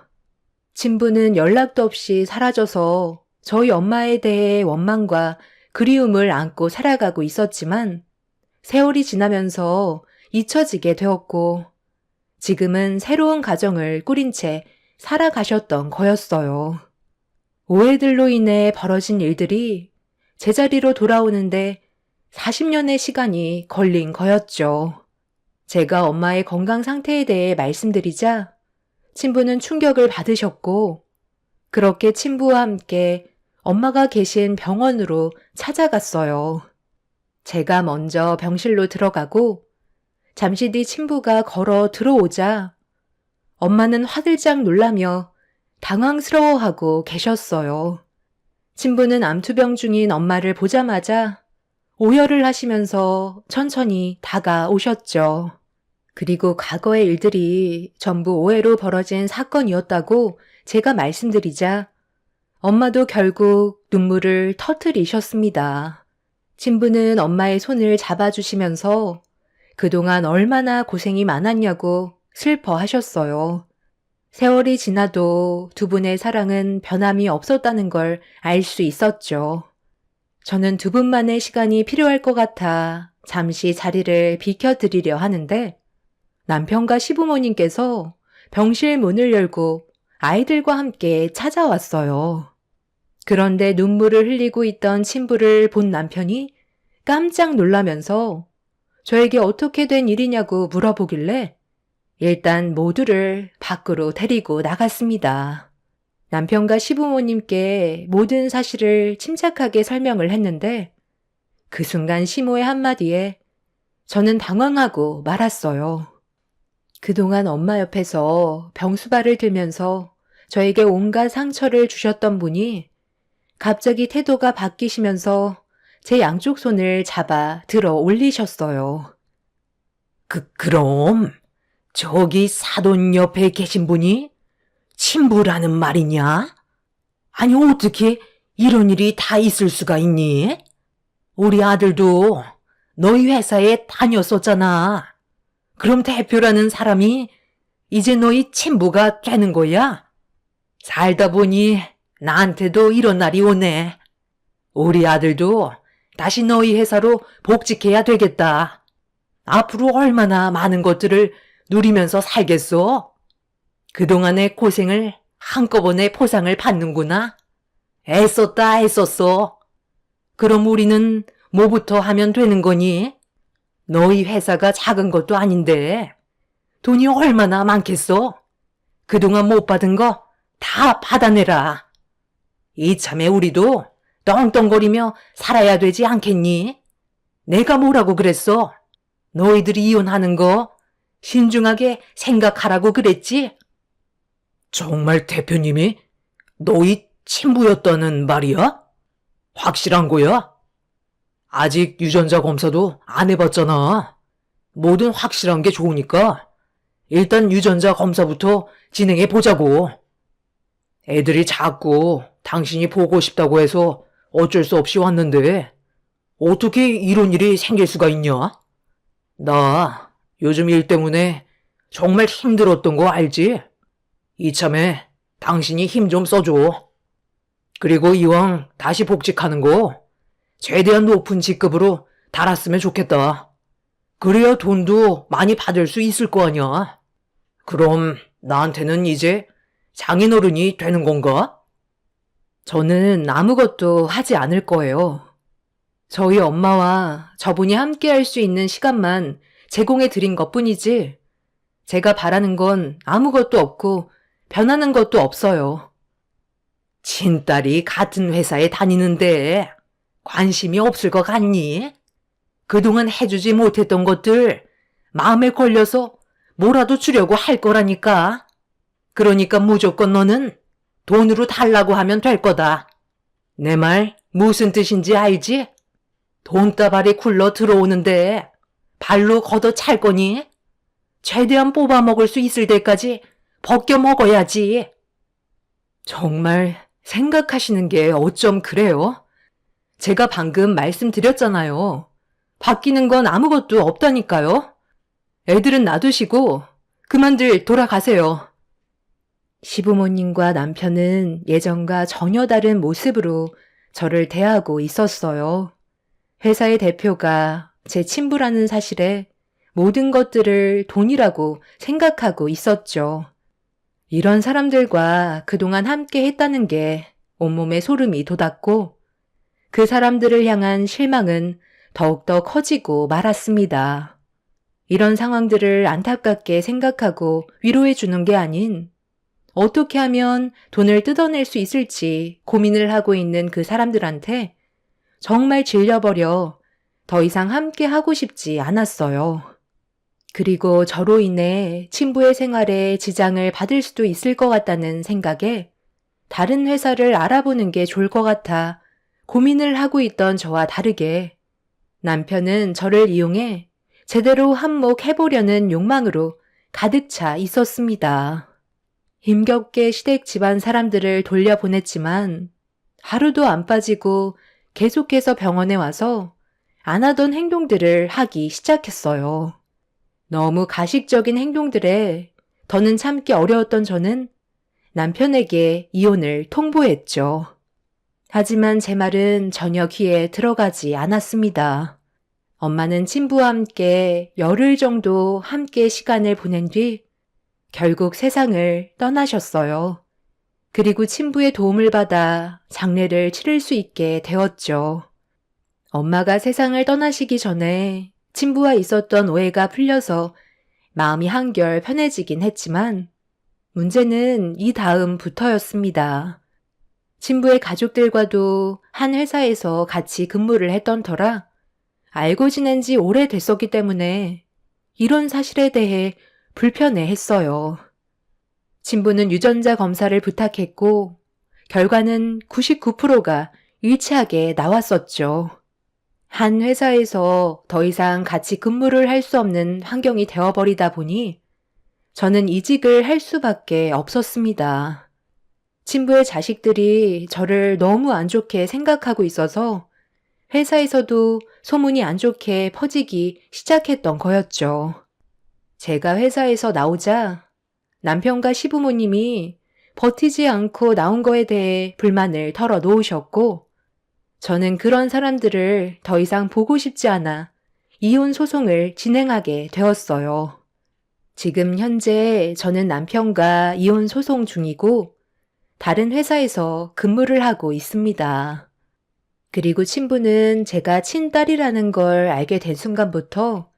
친부는 연락도 없이 사라져서 저희 엄마에 대해 원망과 그리움을 안고 살아가고 있었지만 세월이 지나면서 잊혀지게 되었고 지금은 새로운 가정을 꾸린 채 살아가셨던 거였어요. 오해들로 인해 벌어진 일들이 제자리로 돌아오는데 40년의 시간이 걸린 거였죠. 제가 엄마의 건강 상태에 대해 말씀드리자 친부는 충격을 받으셨고 그렇게 친부와 함께 엄마가 계신 병원으로 찾아갔어요. 제가 먼저 병실로 들어가고 잠시 뒤 친부가 걸어 들어오자 엄마는 화들짝 놀라며 당황스러워하고 계셨어요. 친부는 암투병 중인 엄마를 보자마자 오열을 하시면서 천천히 다가오셨죠. 그리고 과거의 일들이 전부 오해로 벌어진 사건이었다고 제가 말씀드리자 엄마도 결국 눈물을 터뜨리셨습니다. 친부는 엄마의 손을 잡아주시면서 그동안 얼마나 고생이 많았냐고 슬퍼하셨어요. 세월이 지나도 두 분의 사랑은 변함이 없었다는 걸 알 수 있었죠. 저는 두 분만의 시간이 필요할 것 같아 잠시 자리를 비켜드리려 하는데 남편과 시부모님께서 병실 문을 열고 아이들과 함께 찾아왔어요. 그런데 눈물을 흘리고 있던 친부를 본 남편이 깜짝 놀라면서 저에게 어떻게 된 일이냐고 물어보길래 일단 모두를 밖으로 데리고 나갔습니다. 남편과 시부모님께 모든 사실을 침착하게 설명을 했는데 그 순간 시모의 한마디에 저는 당황하고 말았어요. 그동안 엄마 옆에서 병수발을 들면서 저에게 온갖 상처를 주셨던 분이 갑자기 태도가 바뀌시면서 제 양쪽 손을 잡아 들어 올리셨어요. 그럼 저기 사돈 옆에 계신 분이 친부라는 말이냐? 아니 어떻게 이런 일이 다 있을 수가 있니? 우리 아들도 너희 회사에 다녔었잖아. 그럼 대표라는 사람이 이제 너희 친부가 되는 거야? 살다 보니 나한테도 이런 날이 오네. 우리 아들도 다시 너희 회사로 복직해야 되겠다. 앞으로 얼마나 많은 것들을 누리면서 살겠어? 그동안의 고생을 한꺼번에 포상을 받는구나. 애썼다 애썼어. 그럼 우리는 뭐부터 하면 되는 거니? 너희 회사가 작은 것도 아닌데 돈이 얼마나 많겠어? 그동안 못 받은 거 다 받아내라. 이참에 우리도 떵떵거리며 살아야 되지 않겠니? 내가 뭐라고 그랬어? 너희들이 이혼하는 거 신중하게 생각하라고 그랬지? 정말 대표님이 너희 친부였다는 말이야? 확실한 거야? 아직 유전자 검사도 안 해봤잖아. 뭐든 확실한 게 좋으니까 일단 유전자 검사부터 진행해 보자고. 애들이 자꾸 당신이 보고 싶다고 해서 어쩔 수 없이 왔는데 어떻게 이런 일이 생길 수가 있냐? 나 요즘 일 때문에 정말 힘들었던 거 알지? 이참에 당신이 힘 좀 써줘. 그리고 이왕 다시 복직하는 거 최대한 높은 직급으로 달았으면 좋겠다. 그래야 돈도 많이 받을 수 있을 거 아니야. 그럼 나한테는 이제 장인어른이 되는 건가? 저는 아무것도 하지 않을 거예요. 저희 엄마와 저분이 함께 할 수 있는 시간만 제공해 드린 것 뿐이지 제가 바라는 건 아무것도 없고 변하는 것도 없어요. 친딸이 같은 회사에 다니는데 관심이 없을 것 같니? 그동안 해주지 못했던 것들 마음에 걸려서 뭐라도 주려고 할 거라니까. 그러니까 무조건 너는 돈으로 달라고 하면 될 거다. 내 말 무슨 뜻인지 알지? 돈다발이 굴러 들어오는데 발로 걷어 찰 거니? 최대한 뽑아 먹을 수 있을 때까지 벗겨 먹어야지. 정말 생각하시는 게 어쩜 그래요? 제가 방금 말씀드렸잖아요. 바뀌는 건 아무것도 없다니까요. 애들은 놔두시고 그만들 돌아가세요. 시부모님과 남편은 예전과 전혀 다른 모습으로 저를 대하고 있었어요. 회사의 대표가 제 친부라는 사실에 모든 것들을 돈이라고 생각하고 있었죠. 이런 사람들과 그동안 함께 했다는 게 온몸에 소름이 돋았고 그 사람들을 향한 실망은 더욱더 커지고 말았습니다. 이런 상황들을 안타깝게 생각하고 위로해 주는 게 아닌 어떻게 하면 돈을 뜯어낼 수 있을지 고민을 하고 있는 그 사람들한테 정말 질려버려 더 이상 함께 하고 싶지 않았어요. 그리고 저로 인해 친부의 생활에 지장을 받을 수도 있을 것 같다는 생각에 다른 회사를 알아보는 게 좋을 것 같아 고민을 하고 있던 저와 다르게 남편은 저를 이용해 제대로 한몫해보려는 욕망으로 가득 차 있었습니다. 힘겹게 시댁 집안 사람들을 돌려보냈지만 하루도 안 빠지고 계속해서 병원에 와서 안 하던 행동들을 하기 시작했어요. 너무 가식적인 행동들에 더는 참기 어려웠던 저는 남편에게 이혼을 통보했죠. 하지만 제 말은 전혀 귀에 들어가지 않았습니다. 엄마는 친부와 함께 열흘 정도 함께 시간을 보낸 뒤 결국 세상을 떠나셨어요. 그리고 친부의 도움을 받아 장례를 치를 수 있게 되었죠. 엄마가 세상을 떠나시기 전에 친부와 있었던 오해가 풀려서 마음이 한결 편해지긴 했지만 문제는 이 다음부터였습니다. 친부의 가족들과도 한 회사에서 같이 근무를 했던 터라 알고 지낸 지 오래됐었기 때문에 이런 사실에 대해 불편해했어요. 친부는 유전자 검사를 부탁했고 결과는 99%가 일치하게 나왔었죠. 한 회사에서 더 이상 같이 근무를 할 수 없는 환경이 되어버리다 보니 저는 이직을 할 수밖에 없었습니다. 친부의 자식들이 저를 너무 안 좋게 생각하고 있어서 회사에서도 소문이 안 좋게 퍼지기 시작했던 거였죠. 제가 회사에서 나오자 남편과 시부모님이 버티지 않고 나온 거에 대해 불만을 털어놓으셨고 저는 그런 사람들을 더 이상 보고 싶지 않아 이혼 소송을 진행하게 되었어요. 지금 현재 저는 남편과 이혼 소송 중이고 다른 회사에서 근무를 하고 있습니다. 그리고 친부는 제가 친딸이라는 걸 알게 된 순간부터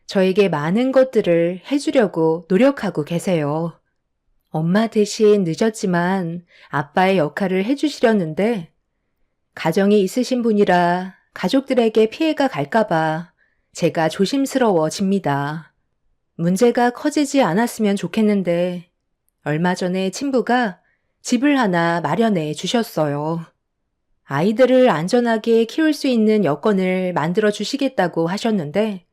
저에게 많은 것들을 해주려고 노력하고 계세요. 엄마 대신 늦었지만 아빠의 역할을 해주시려는데 가정이 있으신 분이라 가족들에게 피해가 갈까봐 제가 조심스러워집니다. 문제가 커지지 않았으면 좋겠는데 얼마 전에 친부가 집을 하나 마련해 주셨어요. 아이들을 안전하게 키울 수 있는 여건을 만들어 주시겠다고 하셨는데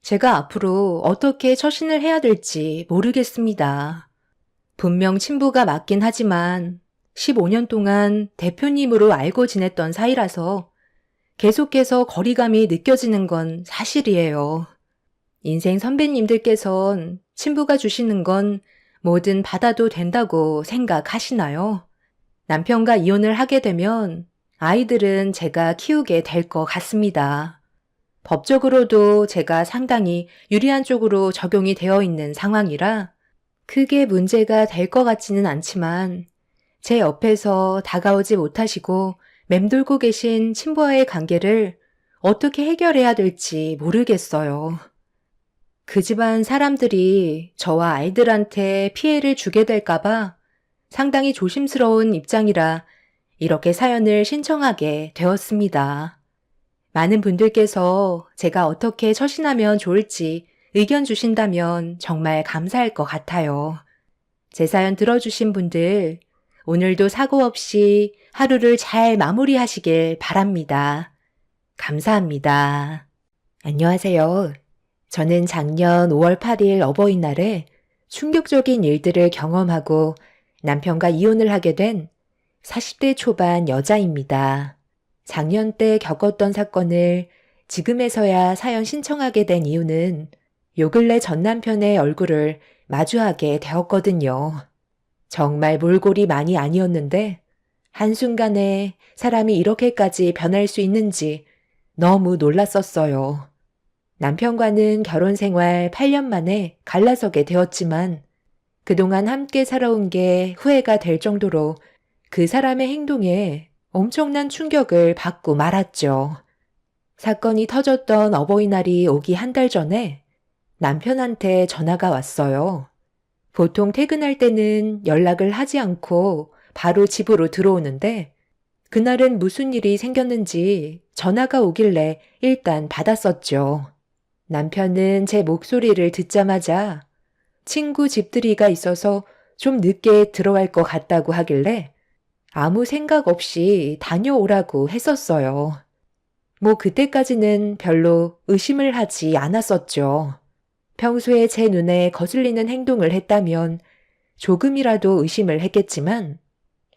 제가 앞으로 어떻게 처신을 해야 될지 모르겠습니다. 분명 친부가 맞긴 하지만 15년 동안 대표님으로 알고 지냈던 사이라서 계속해서 거리감이 느껴지는 건 사실이에요. 인생 선배님들께선 친부가 주시는 건 뭐든 받아도 된다고 생각하시나요? 남편과 이혼을 하게 되면 아이들은 제가 키우게 될 것 같습니다. 법적으로도 제가 상당히 유리한 쪽으로 적용이 되어 있는 상황이라 크게 문제가 될 것 같지는 않지만 제 옆에서 다가오지 못하시고 맴돌고 계신 친부와의 관계를 어떻게 해결해야 될지 모르겠어요. 그 집안 사람들이 저와 아이들한테 피해를 주게 될까봐 상당히 조심스러운 입장이라 이렇게 사연을 신청하게 되었습니다. 많은 분들께서 제가 어떻게 처신하면 좋을지 의견 주신다면 정말 감사할 것 같아요. 제 사연 들어주신 분들, 오늘도 사고 없이 하루를 잘 마무리하시길 바랍니다. 감사합니다. 안녕하세요. 저는 작년 5월 8일 어버이날에 충격적인 일들을 경험하고 남편과 이혼을 하게 된 40대 초반 여자입니다. 작년 때 겪었던 사건을 지금에서야 사연 신청하게 된 이유는 요 근래 전 남편의 얼굴을 마주하게 되었거든요. 정말 몰골이 많이 아니었는데 한순간에 사람이 이렇게까지 변할 수 있는지 너무 놀랐었어요. 남편과는 결혼 생활 8년 만에 갈라서게 되었지만 그동안 함께 살아온 게 후회가 될 정도로 그 사람의 행동에 엄청난 충격을 받고 말았죠. 사건이 터졌던 어버이날이 오기 한 달 전에 남편한테 전화가 왔어요. 보통 퇴근할 때는 연락을 하지 않고 바로 집으로 들어오는데 그날은 무슨 일이 생겼는지 전화가 오길래 일단 받았었죠. 남편은 제 목소리를 듣자마자 친구 집들이가 있어서 좀 늦게 들어갈 것 같다고 하길래 아무 생각 없이 다녀오라고 했었어요. 뭐 그때까지는 별로 의심을 하지 않았었죠. 평소에 제 눈에 거슬리는 행동을 했다면 조금이라도 의심을 했겠지만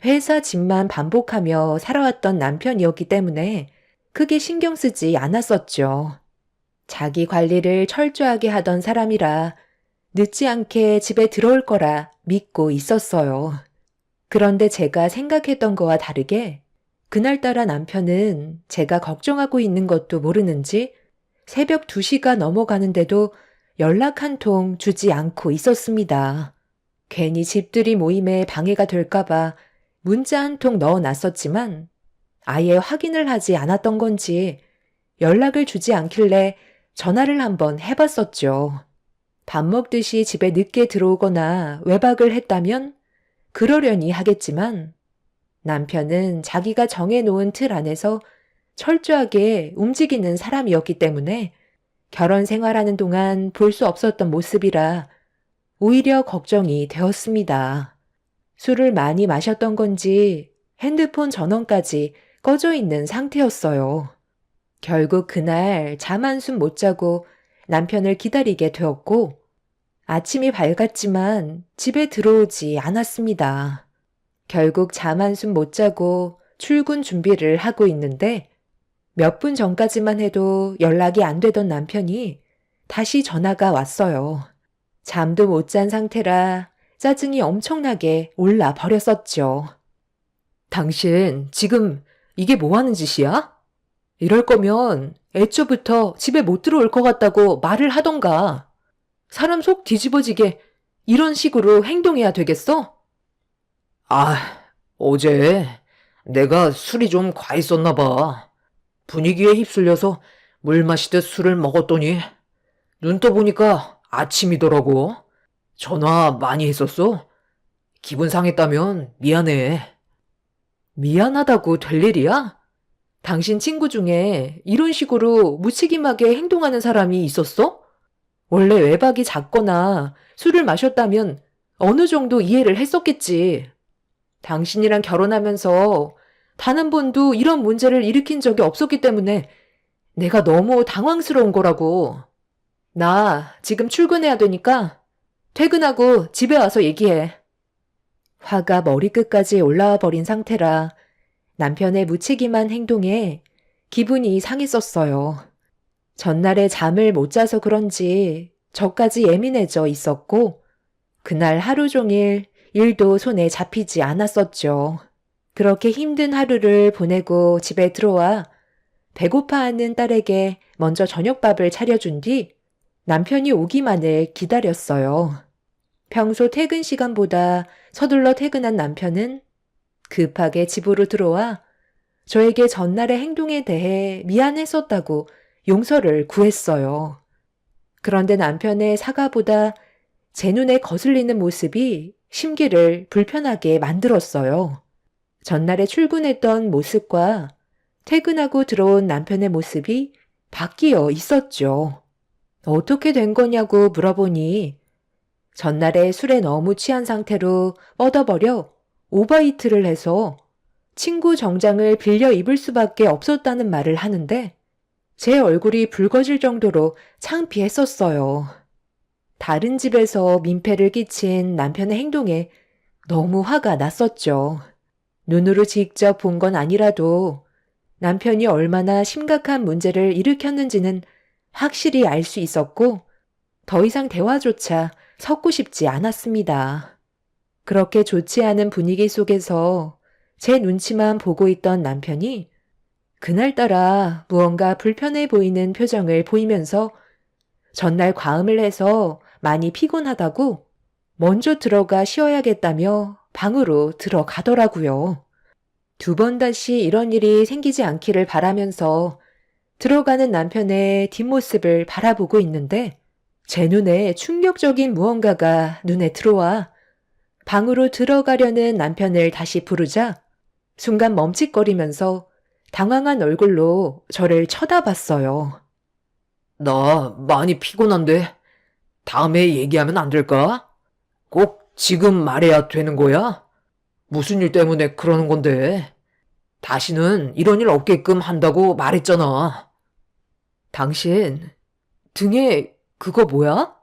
회사 집만 반복하며 살아왔던 남편이었기 때문에 크게 신경 쓰지 않았었죠. 자기 관리를 철저하게 하던 사람이라 늦지 않게 집에 들어올 거라 믿고 있었어요. 그런데 제가 생각했던 거와 다르게 그날따라 남편은 제가 걱정하고 있는 것도 모르는지 새벽 2시가 넘어가는데도 연락 한 통 주지 않고 있었습니다. 괜히 집들이 모임에 방해가 될까봐 문자 한 통 넣어놨었지만 아예 확인을 하지 않았던 건지 연락을 주지 않길래 전화를 한번 해봤었죠. 밥 먹듯이 집에 늦게 들어오거나 외박을 했다면 그러려니 하겠지만 남편은 자기가 정해놓은 틀 안에서 철저하게 움직이는 사람이었기 때문에 결혼 생활하는 동안 볼 수 없었던 모습이라 오히려 걱정이 되었습니다. 술을 많이 마셨던 건지 핸드폰 전원까지 꺼져 있는 상태였어요. 결국 그날 잠 한숨 못 자고 남편을 기다리게 되었고 아침이 밝았지만 집에 들어오지 않았습니다. 결국 잠 한숨 못 자고 출근 준비를 하고 있는데 몇 분 전까지만 해도 연락이 안 되던 남편이 다시 전화가 왔어요. 잠도 못 잔 상태라 짜증이 엄청나게 올라 버렸었죠. 당신 지금 이게 뭐 하는 짓이야? 이럴 거면 애초부터 집에 못 들어올 것 같다고 말을 하던가. 사람 속 뒤집어지게 이런 식으로 행동해야 되겠어? 어제 내가 술이 좀 과했었나 봐. 분위기에 휩쓸려서 물 마시듯 술을 먹었더니 눈 떠보니까 아침이더라고. 전화 많이 했었어? 기분 상했다면 미안해. 미안하다고 될 일이야? 당신 친구 중에 이런 식으로 무책임하게 행동하는 사람이 있었어? 원래 외박이 잦거나 술을 마셨다면 어느 정도 이해를 했었겠지. 당신이랑 결혼하면서 단 한 번도 이런 문제를 일으킨 적이 없었기 때문에 내가 너무 당황스러운 거라고. 나 지금 출근해야 되니까 퇴근하고 집에 와서 얘기해. 화가 머리끝까지 올라와 버린 상태라 남편의 무책임한 행동에 기분이 상했었어요. 전날에 잠을 못 자서 그런지 저까지 예민해져 있었고 그날 하루 종일 일도 손에 잡히지 않았었죠. 그렇게 힘든 하루를 보내고 집에 들어와 배고파하는 딸에게 먼저 저녁밥을 차려준 뒤 남편이 오기만을 기다렸어요. 평소 퇴근 시간보다 서둘러 퇴근한 남편은 급하게 집으로 들어와 저에게 전날의 행동에 대해 미안했었다고 용서를 구했어요. 그런데 남편의 사과보다 제 눈에 거슬리는 모습이 심기를 불편하게 만들었어요. 전날에 출근했던 모습과 퇴근하고 들어온 남편의 모습이 바뀌어 있었죠. 어떻게 된 거냐고 물어보니 전날에 술에 너무 취한 상태로 뻗어버려 오버이트를 해서 친구 정장을 빌려 입을 수밖에 없었다는 말을 하는데 제 얼굴이 붉어질 정도로 창피했었어요. 다른 집에서 민폐를 끼친 남편의 행동에 너무 화가 났었죠. 눈으로 직접 본 건 아니라도 남편이 얼마나 심각한 문제를 일으켰는지는 확실히 알 수 있었고 더 이상 대화조차 섞고 싶지 않았습니다. 그렇게 좋지 않은 분위기 속에서 제 눈치만 보고 있던 남편이 그날따라 무언가 불편해 보이는 표정을 보이면서 전날 과음을 해서 많이 피곤하다고 먼저 들어가 쉬어야겠다며 방으로 들어가더라고요. 2번 다시 이런 일이 생기지 않기를 바라면서 들어가는 남편의 뒷모습을 바라보고 있는데 제 눈에 충격적인 무언가가 눈에 들어와 방으로 들어가려는 남편을 다시 부르자 순간 멈칫거리면서 당황한 얼굴로 저를 쳐다봤어요. 나 많이 피곤한데 다음에 얘기하면 안 될까? 꼭 지금 말해야 되는 거야? 무슨 일 때문에 그러는 건데? 다시는 이런 일 없게끔 한다고 말했잖아. 당신, 등에 그거 뭐야?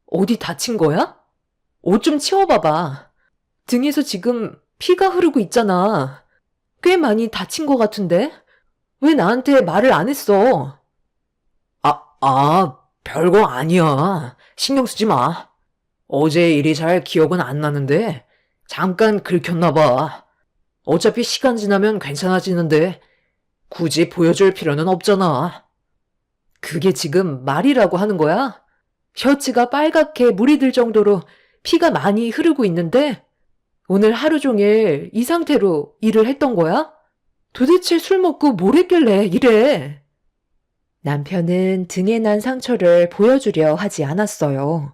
어디 다친 거야? 옷 좀 치워봐봐. 등에서 지금 피가 흐르고 있잖아. 꽤 많이 다친 것 같은데? 왜 나한테 말을 안 했어? 별거 아니야. 신경 쓰지 마. 어제 일이 잘 기억은 안 나는데, 잠깐 긁혔나 봐. 어차피 시간 지나면 괜찮아지는데, 굳이 보여줄 필요는 없잖아. 그게 지금 말이라고 하는 거야? 셔츠가 빨갛게 물이 들 정도로 피가 많이 흐르고 있는데 오늘 하루 종일 이 상태로 일을 했던 거야? 도대체 술 먹고 뭘 했길래 이래? 남편은 등에 난 상처를 보여주려 하지 않았어요.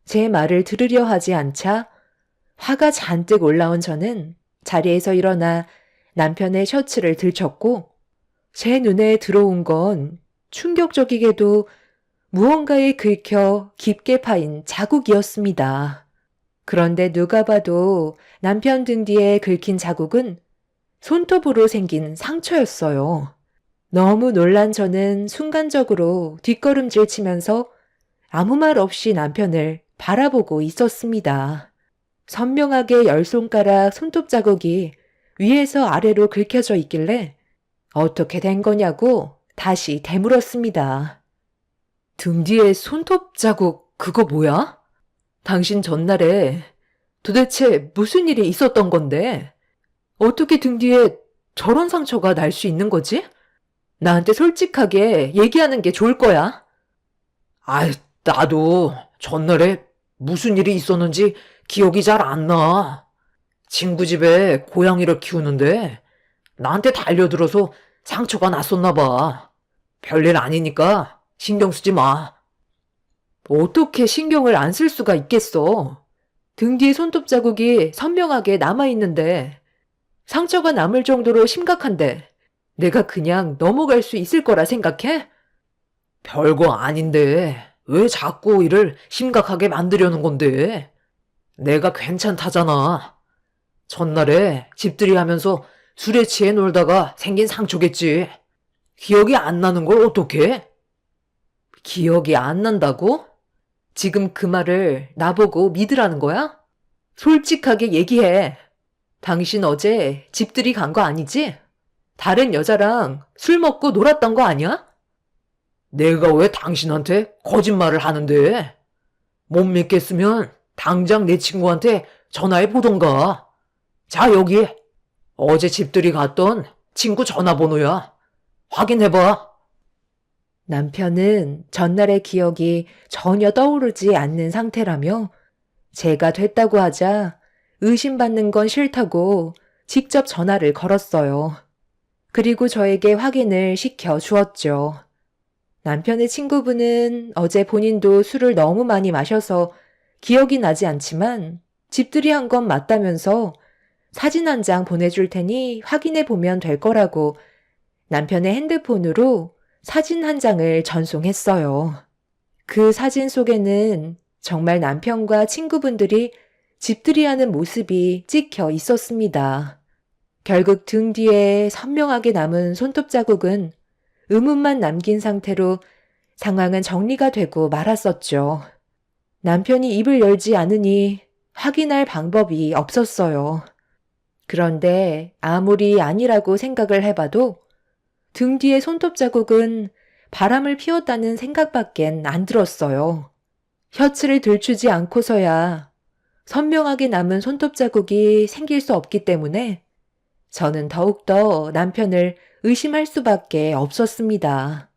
제 말을 들으려 하지 않자 화가 잔뜩 올라온 저는 자리에서 일어나 남편의 셔츠를 들쳤고 제 눈에 들어온 건 충격적이게도 무언가에 긁혀 깊게 파인 자국이었습니다. 그런데 누가 봐도 남편 등 뒤에 긁힌 자국은 손톱으로 생긴 상처였어요. 너무 놀란 저는 순간적으로 뒷걸음질 치면서 아무 말 없이 남편을 바라보고 있었습니다. 선명하게 10손가락 손톱 자국이 위에서 아래로 긁혀져 있길래 어떻게 된 거냐고 다시 되물었습니다. 등 뒤에 손톱 자국 그거 뭐야? 당신 전날에 도대체 무슨 일이 있었던 건데? 어떻게 등 뒤에 저런 상처가 날 수 있는 거지? 나한테 솔직하게 얘기하는 게 좋을 거야. 나도 전날에 무슨 일이 있었는지 기억이 잘 안 나. 친구 집에 고양이를 키우는데 나한테 달려들어서 상처가 났었나 봐. 별일 아니니까 신경 쓰지 마. 어떻게 신경을 안 쓸 수가 있겠어. 등 뒤에 손톱 자국이 선명하게 남아있는데 상처가 남을 정도로 심각한데 내가 그냥 넘어갈 수 있을 거라 생각해? 별거 아닌데 왜 자꾸 일을 심각하게 만들려는 건데? 내가 괜찮다잖아. 전날에 집들이 하면서 술에 취해 놀다가 생긴 상처겠지. 기억이 안 나는 걸 어떡해? 기억이 안 난다고? 지금 그 말을 나보고 믿으라는 거야? 솔직하게 얘기해. 당신 어제 집들이 간 거 아니지? 다른 여자랑 술 먹고 놀았던 거 아니야? 내가 왜 당신한테 거짓말을 하는데? 못 믿겠으면 당장 내 친구한테 전화해 보던가. 자, 여기. 어제 집들이 갔던 친구 전화번호야. 확인해봐. 남편은 전날의 기억이 전혀 떠오르지 않는 상태라며 제가 됐다고 하자 의심받는 건 싫다고 직접 전화를 걸었어요. 그리고 저에게 확인을 시켜 주었죠. 남편의 친구분은 어제 본인도 술을 너무 많이 마셔서 기억이 나지 않지만 집들이 한 건 맞다면서 사진 한 장 보내줄 테니 확인해 보면 될 거라고 남편의 핸드폰으로 사진 한 장을 전송했어요. 그 사진 속에는 정말 남편과 친구분들이 집들이 하는 모습이 찍혀 있었습니다. 결국 등 뒤에 선명하게 남은 손톱 자국은 의문만 남긴 상태로 상황은 정리가 되고 말았었죠. 남편이 입을 열지 않으니 확인할 방법이 없었어요. 그런데 아무리 아니라고 생각을 해봐도 등 뒤에 손톱 자국은 바람을 피웠다는 생각밖엔 안 들었어요. 셔츠를 들추지 않고서야 선명하게 남은 손톱 자국이 생길 수 없기 때문에 저는 더욱더 남편을 의심할 수밖에 없었습니다.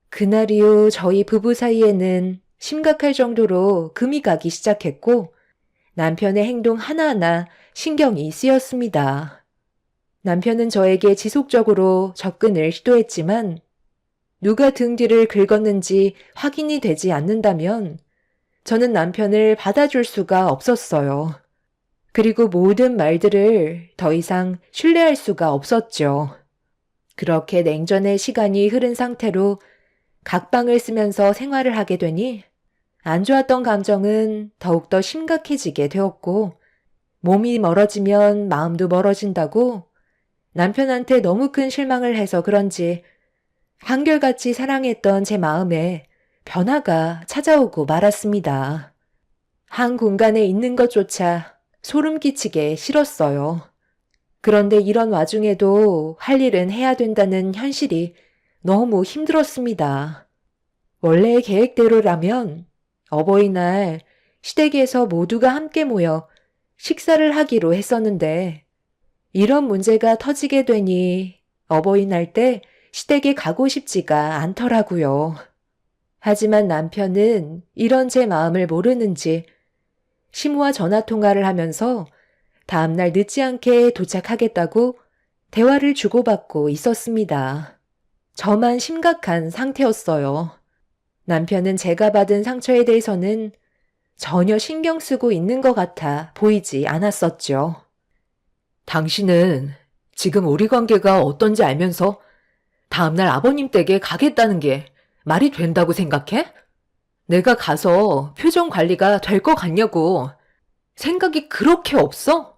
그날 이후 저희 부부 사이에는 심각할 정도로 금이 가기 시작했고 남편의 행동 하나하나 신경이 쓰였습니다. 남편은 저에게 지속적으로 접근을 시도했지만 누가 등 뒤를 긁었는지 확인이 되지 않는다면 저는 남편을 받아줄 수가 없었어요. 그리고 모든 말들을 더 이상 신뢰할 수가 없었죠. 그렇게 냉전의 시간이 흐른 상태로 각방을 쓰면서 생활을 하게 되니 안 좋았던 감정은 더욱더 심각해지게 되었고 몸이 멀어지면 마음도 멀어진다고 남편한테 너무 큰 실망을 해서 그런지 한결같이 사랑했던 제 마음에 변화가 찾아오고 말았습니다. 한 공간에 있는 것조차 소름 끼치게 싫었어요. 그런데 이런 와중에도 할 일은 해야 된다는 현실이 너무 힘들었습니다. 원래의 계획대로라면 어버이날 시댁에서 모두가 함께 모여 식사를 하기로 했었는데 이런 문제가 터지게 되니 어버이날 때 시댁에 가고 싶지가 않더라고요. 하지만 남편은 이런 제 마음을 모르는지 시무와 전화통화를 하면서 다음날 늦지 않게 도착하겠다고 대화를 주고받고 있었습니다. 저만 심각한 상태였어요. 남편은 제가 받은 상처에 대해서는 전혀 신경 쓰고 있는 것 같아 보이지 않았었죠. 당신은 지금 우리 관계가 어떤지 알면서 다음날 아버님 댁에 가겠다는 게 말이 된다고 생각해? 내가 가서 표정 관리가 될 것 같냐고. 생각이 그렇게 없어?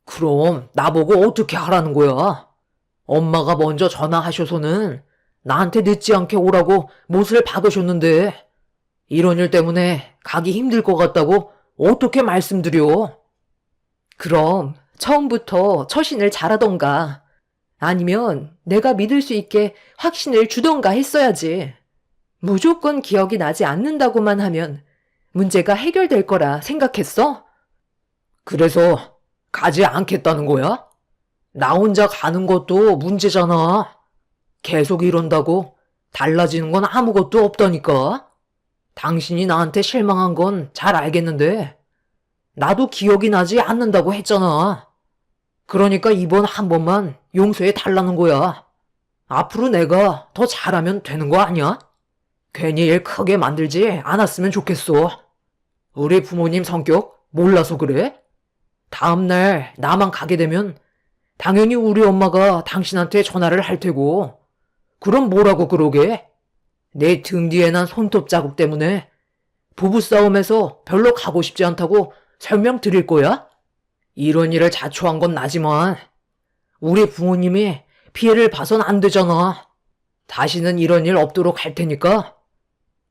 그럼 나보고 어떻게 하라는 거야? 엄마가 먼저 전화하셔서는 나한테 늦지 않게 오라고 못을 박으셨는데 이런 일 때문에 가기 힘들 것 같다고 어떻게 말씀드려? 그럼 처음부터 처신을 잘하던가 아니면 내가 믿을 수 있게 확신을 주던가 했어야지. 무조건 기억이 나지 않는다고만 하면 문제가 해결될 거라 생각했어? 그래서 가지 않겠다는 거야? 나 혼자 가는 것도 문제잖아. 계속 이런다고 달라지는 건 아무것도 없다니까. 당신이 나한테 실망한 건 잘 알겠는데 나도 기억이 나지 않는다고 했잖아. 그러니까 이번 한 번만 용서해 달라는 거야. 앞으로 내가 더 잘하면 되는 거 아니야? 괜히 일 크게 만들지 않았으면 좋겠어. 우리 부모님 성격 몰라서 그래? 다음날 나만 가게 되면 당연히 우리 엄마가 당신한테 전화를 할 테고 그럼 뭐라고 그러게? 내 등 뒤에 난 손톱 자국 때문에 부부싸움에서 별로 가고 싶지 않다고 설명드릴 거야? 이런 일을 자초한 건 나지만 우리 부모님이 피해를 봐선 안 되잖아. 다시는 이런 일 없도록 할 테니까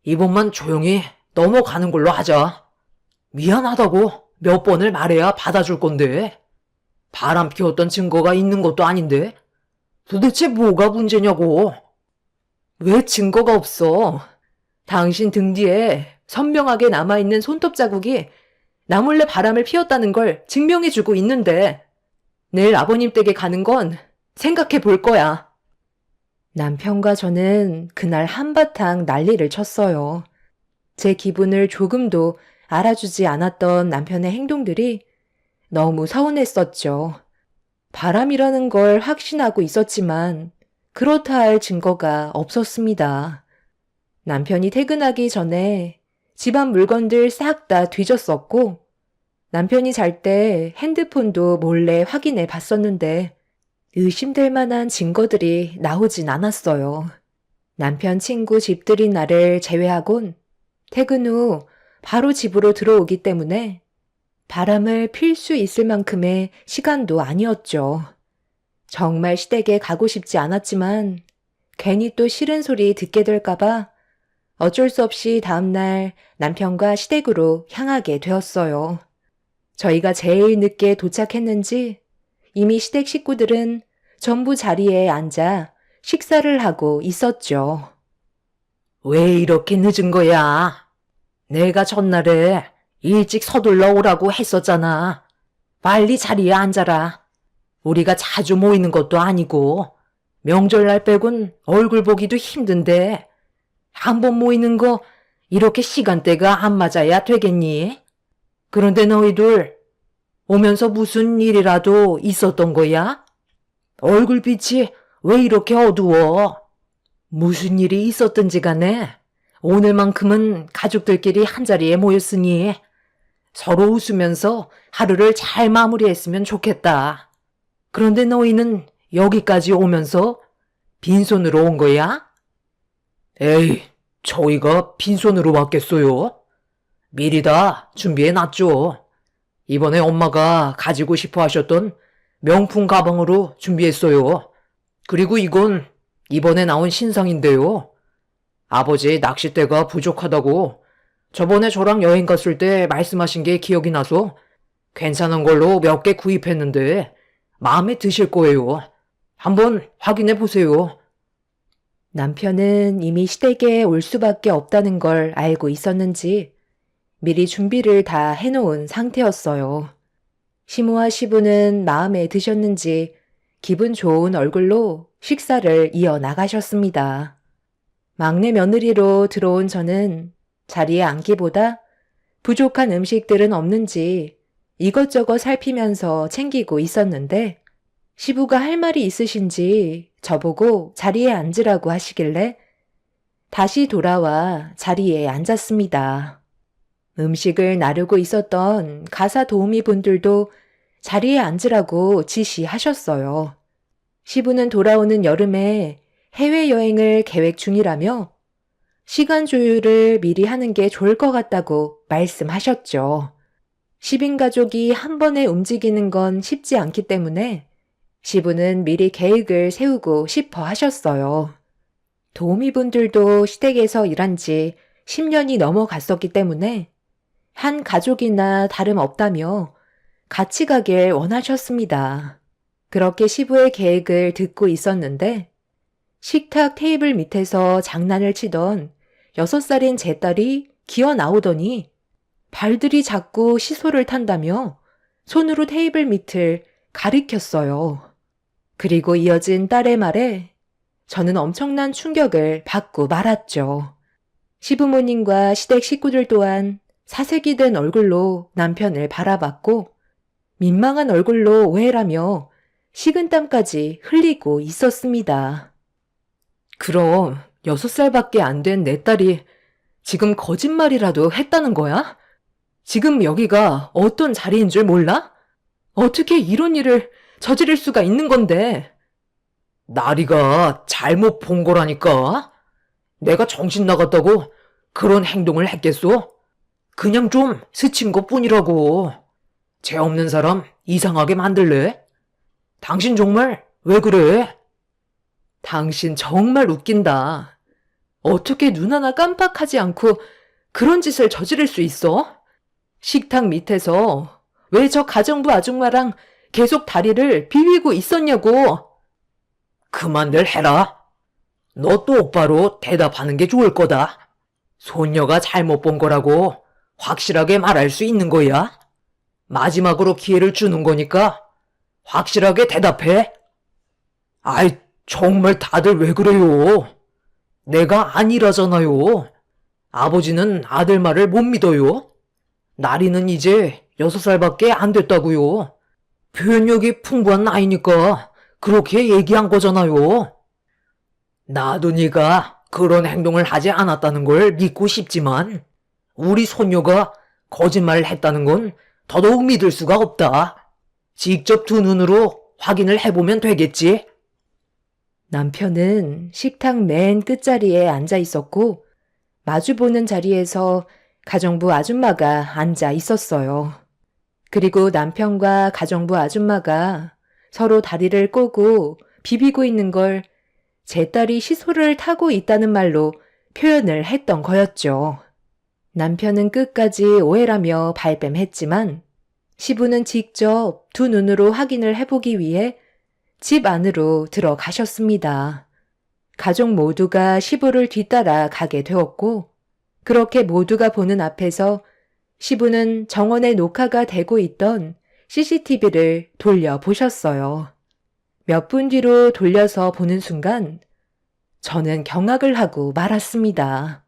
이번만 조용히 넘어가는 걸로 하자. 미안하다고 몇 번을 말해야 받아줄 건데 바람 피웠던 증거가 있는 것도 아닌데 도대체 뭐가 문제냐고. 왜 증거가 없어? 당신 등 뒤에 선명하게 남아있는 손톱 자국이 나 몰래 바람을 피웠다는 걸 증명해주고 있는데 내일 아버님 댁에 가는 건 생각해 볼 거야. 남편과 저는 그날 한바탕 난리를 쳤어요. 제 기분을 조금도 알아주지 않았던 남편의 행동들이 너무 서운했었죠. 바람이라는 걸 확신하고 있었지만 그렇다 할 증거가 없었습니다. 남편이 퇴근하기 전에 집안 물건들 싹 다 뒤졌었고 남편이 잘 때 핸드폰도 몰래 확인해 봤었는데 의심될 만한 증거들이 나오진 않았어요. 남편 친구 집들인 날을 제외하곤 퇴근 후 바로 집으로 들어오기 때문에 바람을 필 수 있을 만큼의 시간도 아니었죠. 정말 시댁에 가고 싶지 않았지만 괜히 또 싫은 소리 듣게 될까봐 어쩔 수 없이 다음날 남편과 시댁으로 향하게 되었어요. 저희가 제일 늦게 도착했는지 이미 시댁 식구들은 전부 자리에 앉아 식사를 하고 있었죠. 왜 이렇게 늦은 거야? 내가 전날에 일찍 서둘러 오라고 했었잖아. 빨리 자리에 앉아라. 우리가 자주 모이는 것도 아니고 명절날 빼곤 얼굴 보기도 힘든데 한 번 모이는 거 이렇게 시간대가 안 맞아야 되겠니? 그런데 너희들 오면서 무슨 일이라도 있었던 거야? 얼굴빛이 왜 이렇게 어두워? 무슨 일이 있었든지 간에 오늘만큼은 가족들끼리 한자리에 모였으니 서로 웃으면서 하루를 잘 마무리했으면 좋겠다. 그런데 너희는 여기까지 오면서 빈손으로 온 거야? 에이, 저희가 빈손으로 왔겠어요? 미리 다 준비해놨죠. 이번에 엄마가 가지고 싶어 하셨던 명품 가방으로 준비했어요. 그리고 이건 이번에 나온 신상인데요. 아버지 낚싯대가 부족하다고 저번에 저랑 여행 갔을 때 말씀하신 게 기억이 나서 괜찮은 걸로 몇 개 구입했는데 마음에 드실 거예요. 한번 확인해 보세요. 남편은 이미 시댁에 올 수밖에 없다는 걸 알고 있었는지 미리 준비를 다 해놓은 상태였어요. 시모와 시부는 마음에 드셨는지 기분 좋은 얼굴로 식사를 이어나가셨습니다. 막내 며느리로 들어온 저는 자리에 앉기보다 부족한 음식들은 없는지 이것저것 살피면서 챙기고 있었는데 시부가 할 말이 있으신지 저보고 자리에 앉으라고 하시길래 다시 돌아와 자리에 앉았습니다. 음식을 나르고 있었던 가사 도우미 분들도 자리에 앉으라고 지시하셨어요. 시부는 돌아오는 여름에 해외여행을 계획 중이라며 시간 조율을 미리 하는 게 좋을 것 같다고 말씀하셨죠. 10인 가족이 한 번에 움직이는 건 쉽지 않기 때문에 시부는 미리 계획을 세우고 싶어 하셨어요. 도우미분들도 시댁에서 일한 지 10년이 넘어갔었기 때문에 한 가족이나 다름없다며 같이 가길 원하셨습니다. 그렇게 시부의 계획을 듣고 있었는데 식탁 테이블 밑에서 장난을 치던 6살인 제 딸이 기어 나오더니 발들이 자꾸 시소를 탄다며 손으로 테이블 밑을 가리켰어요. 그리고 이어진 딸의 말에 저는 엄청난 충격을 받고 말았죠. 시부모님과 시댁 식구들 또한 사색이 된 얼굴로 남편을 바라봤고 민망한 얼굴로 오해라며 식은땀까지 흘리고 있었습니다. 그럼 6살밖에 안 된 내 딸이 지금 거짓말이라도 했다는 거야? 지금 여기가 어떤 자리인 줄 몰라? 어떻게 이런 일을 저지를 수가 있는 건데? 나리가 잘못 본 거라니까. 내가 정신 나갔다고 그런 행동을 했겠소? 그냥 좀 스친 것 뿐이라고. 죄 없는 사람 이상하게 만들래? 당신 정말 왜 그래? 당신 정말 웃긴다. 어떻게 눈 하나 깜빡하지 않고 그런 짓을 저지를 수 있어? 식탁 밑에서 왜 저 가정부 아줌마랑 계속 다리를 비비고 있었냐고. 그만들 해라. 너 똑바로 대답하는 게 좋을 거다. 손녀가 잘못 본 거라고 확실하게 말할 수 있는 거야. 마지막으로 기회를 주는 거니까 확실하게 대답해. 아이, 정말 다들 왜 그래요? 내가 아니라잖아요. 아버지는 아들 말을 못 믿어요. 나리는 이제 6살밖에 안 됐다고요. 표현력이 풍부한 나이니까 그렇게 얘기한 거잖아요. 나도 네가 그런 행동을 하지 않았다는 걸 믿고 싶지만 우리 손녀가 거짓말을 했다는 건 더더욱 믿을 수가 없다. 직접 두 눈으로 확인을 해보면 되겠지. 남편은 식탁 맨 끝자리에 앉아 있었고 마주보는 자리에서 가정부 아줌마가 앉아 있었어요. 그리고 남편과 가정부 아줌마가 서로 다리를 꼬고 비비고 있는 걸 제 딸이 시소를 타고 있다는 말로 표현을 했던 거였죠. 남편은 끝까지 오해라며 발뺌했지만 시부는 직접 두 눈으로 확인을 해보기 위해 집 안으로 들어가셨습니다. 가족 모두가 시부를 뒤따라 가게 되었고 그렇게 모두가 보는 앞에서 시부는 정원에 녹화가 되고 있던 CCTV를 돌려보셨어요. 몇 분 뒤로 돌려서 보는 순간 저는 경악을 하고 말았습니다.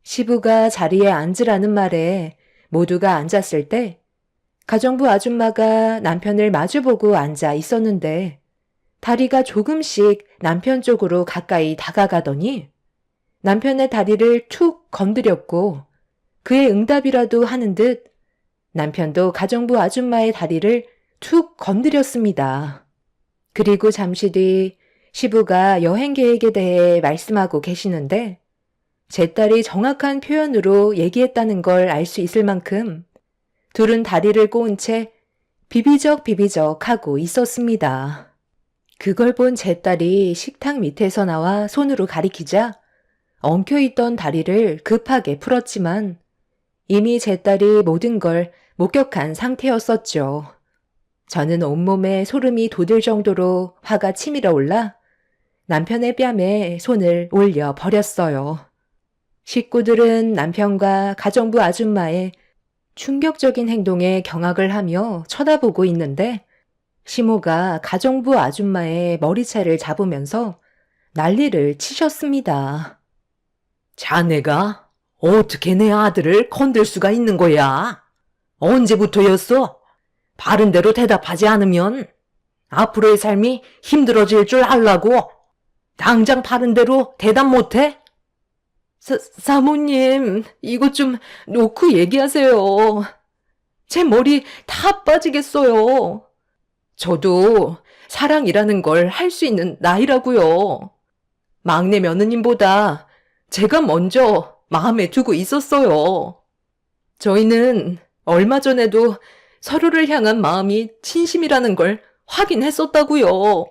시부가 자리에 앉으라는 말에 모두가 앉았을 때 가정부 아줌마가 남편을 마주보고 앉아 있었는데 다리가 조금씩 남편 쪽으로 가까이 다가가더니 남편의 다리를 툭 건드렸고 그의 응답이라도 하는 듯 남편도 가정부 아줌마의 다리를 툭 건드렸습니다. 그리고 잠시 뒤 시부가 여행 계획에 대해 말씀하고 계시는데 제 딸이 정확한 표현으로 얘기했다는 걸 알 수 있을 만큼 둘은 다리를 꼬은 채 비비적 하고 있었습니다. 그걸 본 제 딸이 식탁 밑에서 나와 손으로 가리키자 엉켜있던 다리를 급하게 풀었지만 이미 제 딸이 모든 걸 목격한 상태였었죠. 저는 온몸에 소름이 돋을 정도로 화가 치밀어 올라 남편의 뺨에 손을 올려 버렸어요. 식구들은 남편과 가정부 아줌마의 충격적인 행동에 경악을 하며 쳐다보고 있는데 시모가 가정부 아줌마의 머리채를 잡으면서 난리를 치셨습니다. 자네가 어떻게 내 아들을 건들 수가 있는 거야? 언제부터였어? 바른 대로 대답하지 않으면 앞으로의 삶이 힘들어질 줄 알라고? 당장 바른 대로 대답 못해? 사모님, 이것 좀 놓고 얘기하세요. 제 머리 다 빠지겠어요. 저도 사랑이라는 걸 할 수 있는 나이라고요. 막내 며느님보다 제가 먼저 마음에 두고 있었어요. 저희는 얼마 전에도 서로를 향한 마음이 진심이라는 걸 확인했었다고요.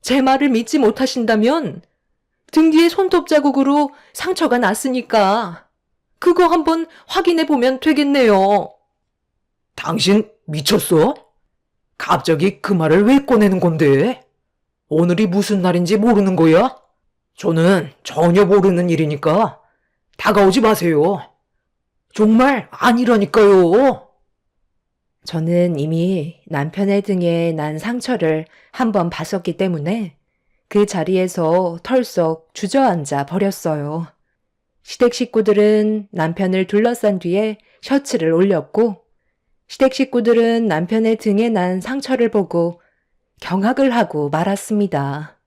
제 말을 믿지 못하신다면 등 뒤에 손톱 자국으로 상처가 났으니까 그거 한번 확인해 보면 되겠네요. 당신 미쳤어? 갑자기 그 말을 왜 꺼내는 건데? 오늘이 무슨 날인지 모르는 거야? 저는 전혀 모르는 일이니까 다가오지 마세요. 정말 아니라니까요. 저는 이미 남편의 등에 난 상처를 한번 봤었기 때문에 그 자리에서 털썩 주저앉아 버렸어요. 시댁 식구들은 남편을 둘러싼 뒤에 셔츠를 올렸고 시댁 식구들은 남편의 등에 난 상처를 보고 경악을 하고 말았습니다.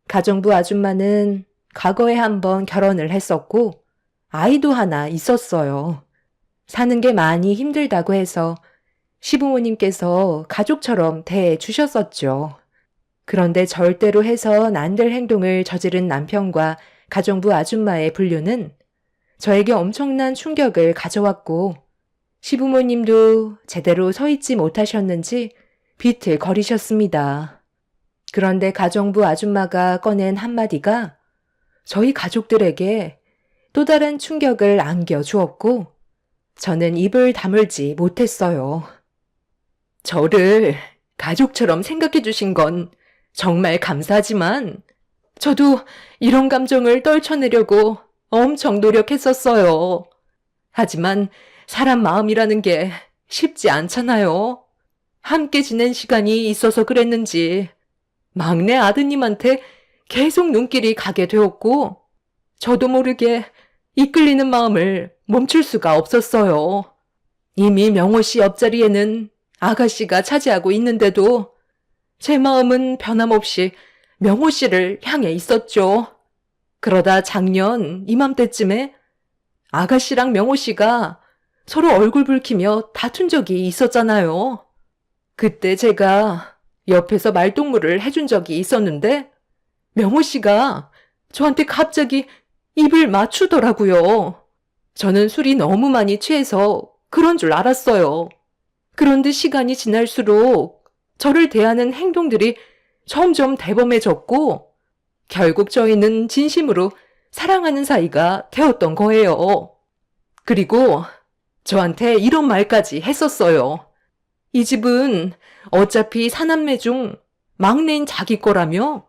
가정부 아줌마는 과거에 한번 결혼을 했었고 아이도 하나 있었어요. 사는 게 많이 힘들다고 해서 시부모님께서 가족처럼 대해 주셨었죠. 그런데 절대로 해선 안 될 행동을 저지른 남편과 가정부 아줌마의 분류는 저에게 엄청난 충격을 가져왔고 시부모님도 제대로 서 있지 못하셨는지 비틀거리셨습니다. 그런데 가정부 아줌마가 꺼낸 한마디가 저희 가족들에게 또 다른 충격을 안겨주었고 저는 입을 다물지 못했어요. 저를 가족처럼 생각해 주신 건 정말 감사하지만 저도 이런 감정을 떨쳐내려고 엄청 노력했었어요. 하지만 사람 마음이라는 게 쉽지 않잖아요. 함께 지낸 시간이 있어서 그랬는지 막내 아드님한테 계속 눈길이 가게 되었고 저도 모르게 이끌리는 마음을 멈출 수가 없었어요. 이미 명호 씨 옆자리에는 아가씨가 차지하고 있는데도 제 마음은 변함없이 명호 씨를 향해 있었죠. 그러다 작년 이맘때쯤에 아가씨랑 명호 씨가 서로 얼굴 붉히며 다툰 적이 있었잖아요. 그때 제가 옆에서 말동무를 해준 적이 있었는데 명호 씨가 저한테 갑자기 입을 맞추더라고요. 저는 술이 너무 많이 취해서 그런 줄 알았어요. 그런데 시간이 지날수록 저를 대하는 행동들이 점점 대범해졌고 결국 저희는 진심으로 사랑하는 사이가 되었던 거예요. 그리고 저한테 이런 말까지 했었어요. 이 집은 어차피 사남매 중 막내인 자기 거라며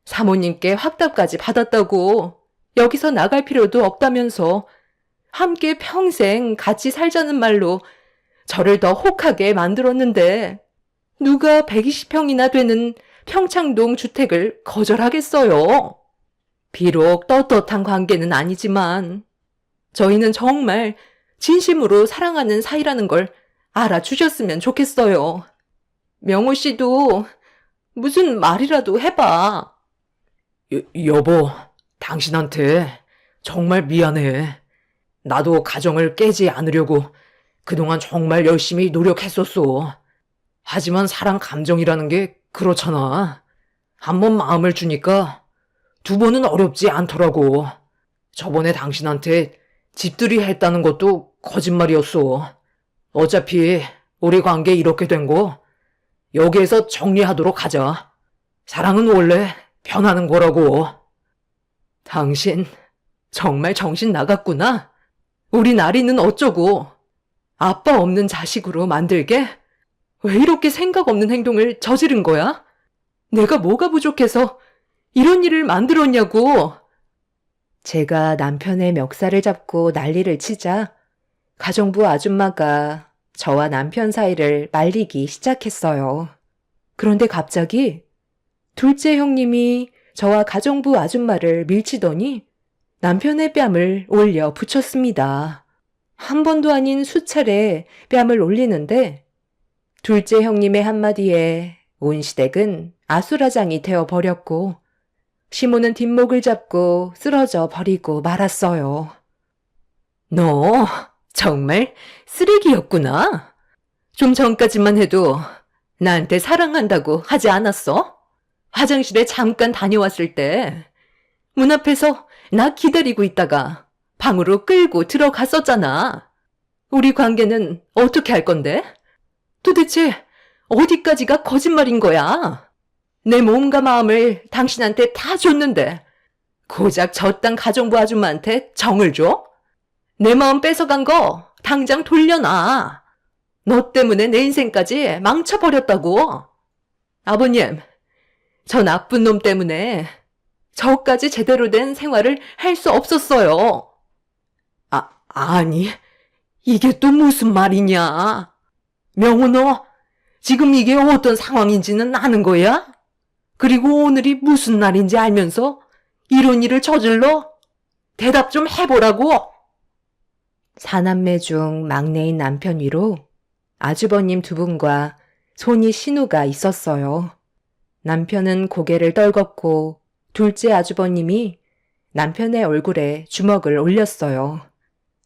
사모님께 확답까지 받았다고 여기서 나갈 필요도 없다면서 함께 평생 같이 살자는 말로 저를 더 혹하게 만들었는데 누가 120평이나 되는 평창동 주택을 거절하겠어요. 비록 떳떳한 관계는 아니지만 저희는 정말 진심으로 사랑하는 사이라는 걸 알아주셨으면 좋겠어요. 명호 씨도 무슨 말이라도 해봐. 여보, 당신한테 정말 미안해. 나도 가정을 깨지 않으려고 그동안 정말 열심히 노력했었어. 하지만 사랑 감정이라는 게 그렇잖아. 한 번 마음을 주니까 두 번은 어렵지 않더라고. 저번에 당신한테 집들이 했다는 것도 거짓말이었어. 어차피 우리 관계 이렇게 된 거 여기에서 정리하도록 하자. 사랑은 원래 변하는 거라고. 당신 정말 정신 나갔구나. 우리 나리는 어쩌고 아빠 없는 자식으로 만들게? 왜 이렇게 생각 없는 행동을 저지른 거야? 내가 뭐가 부족해서 이런 일을 만들었냐고. 제가 남편의 멱살을 잡고 난리를 치자 가정부 아줌마가 저와 남편 사이를 말리기 시작했어요. 그런데 갑자기 둘째 형님이 저와 가정부 아줌마를 밀치더니 남편의 뺨을 올려 붙였습니다. 한 번도 아닌 수차례 뺨을 올리는데 둘째 형님의 한마디에 온 시댁은 아수라장이 되어버렸고 시모는 뒷목을 잡고 쓰러져 버리고 말았어요. 너 정말 쓰레기였구나. 좀 전까지만 해도 나한테 사랑한다고 하지 않았어? 화장실에 잠깐 다녀왔을 때 문 앞에서 나 기다리고 있다가 방으로 끌고 들어갔었잖아. 우리 관계는 어떻게 할 건데? 도대체 어디까지가 거짓말인 거야? 내 몸과 마음을 당신한테 다 줬는데 고작 저딴 가정부 아줌마한테 정을 줘? 내 마음 뺏어간 거 당장 돌려놔. 너 때문에 내 인생까지 망쳐버렸다고. 아버님, 저 나쁜 놈 때문에 저까지 제대로 된 생활을 할 수 없었어요. 아니, 이게 또 무슨 말이냐? 명호 너 지금 이게 어떤 상황인지는 아는 거야? 그리고 오늘이 무슨 날인지 알면서 이런 일을 저질러? 대답 좀 해보라고. 사남매 중 막내인 남편 위로 아주버님 두 분과 손이 신우가 있었어요. 남편은 고개를 떨궜고 둘째 아주버님이 남편의 얼굴에 주먹을 올렸어요.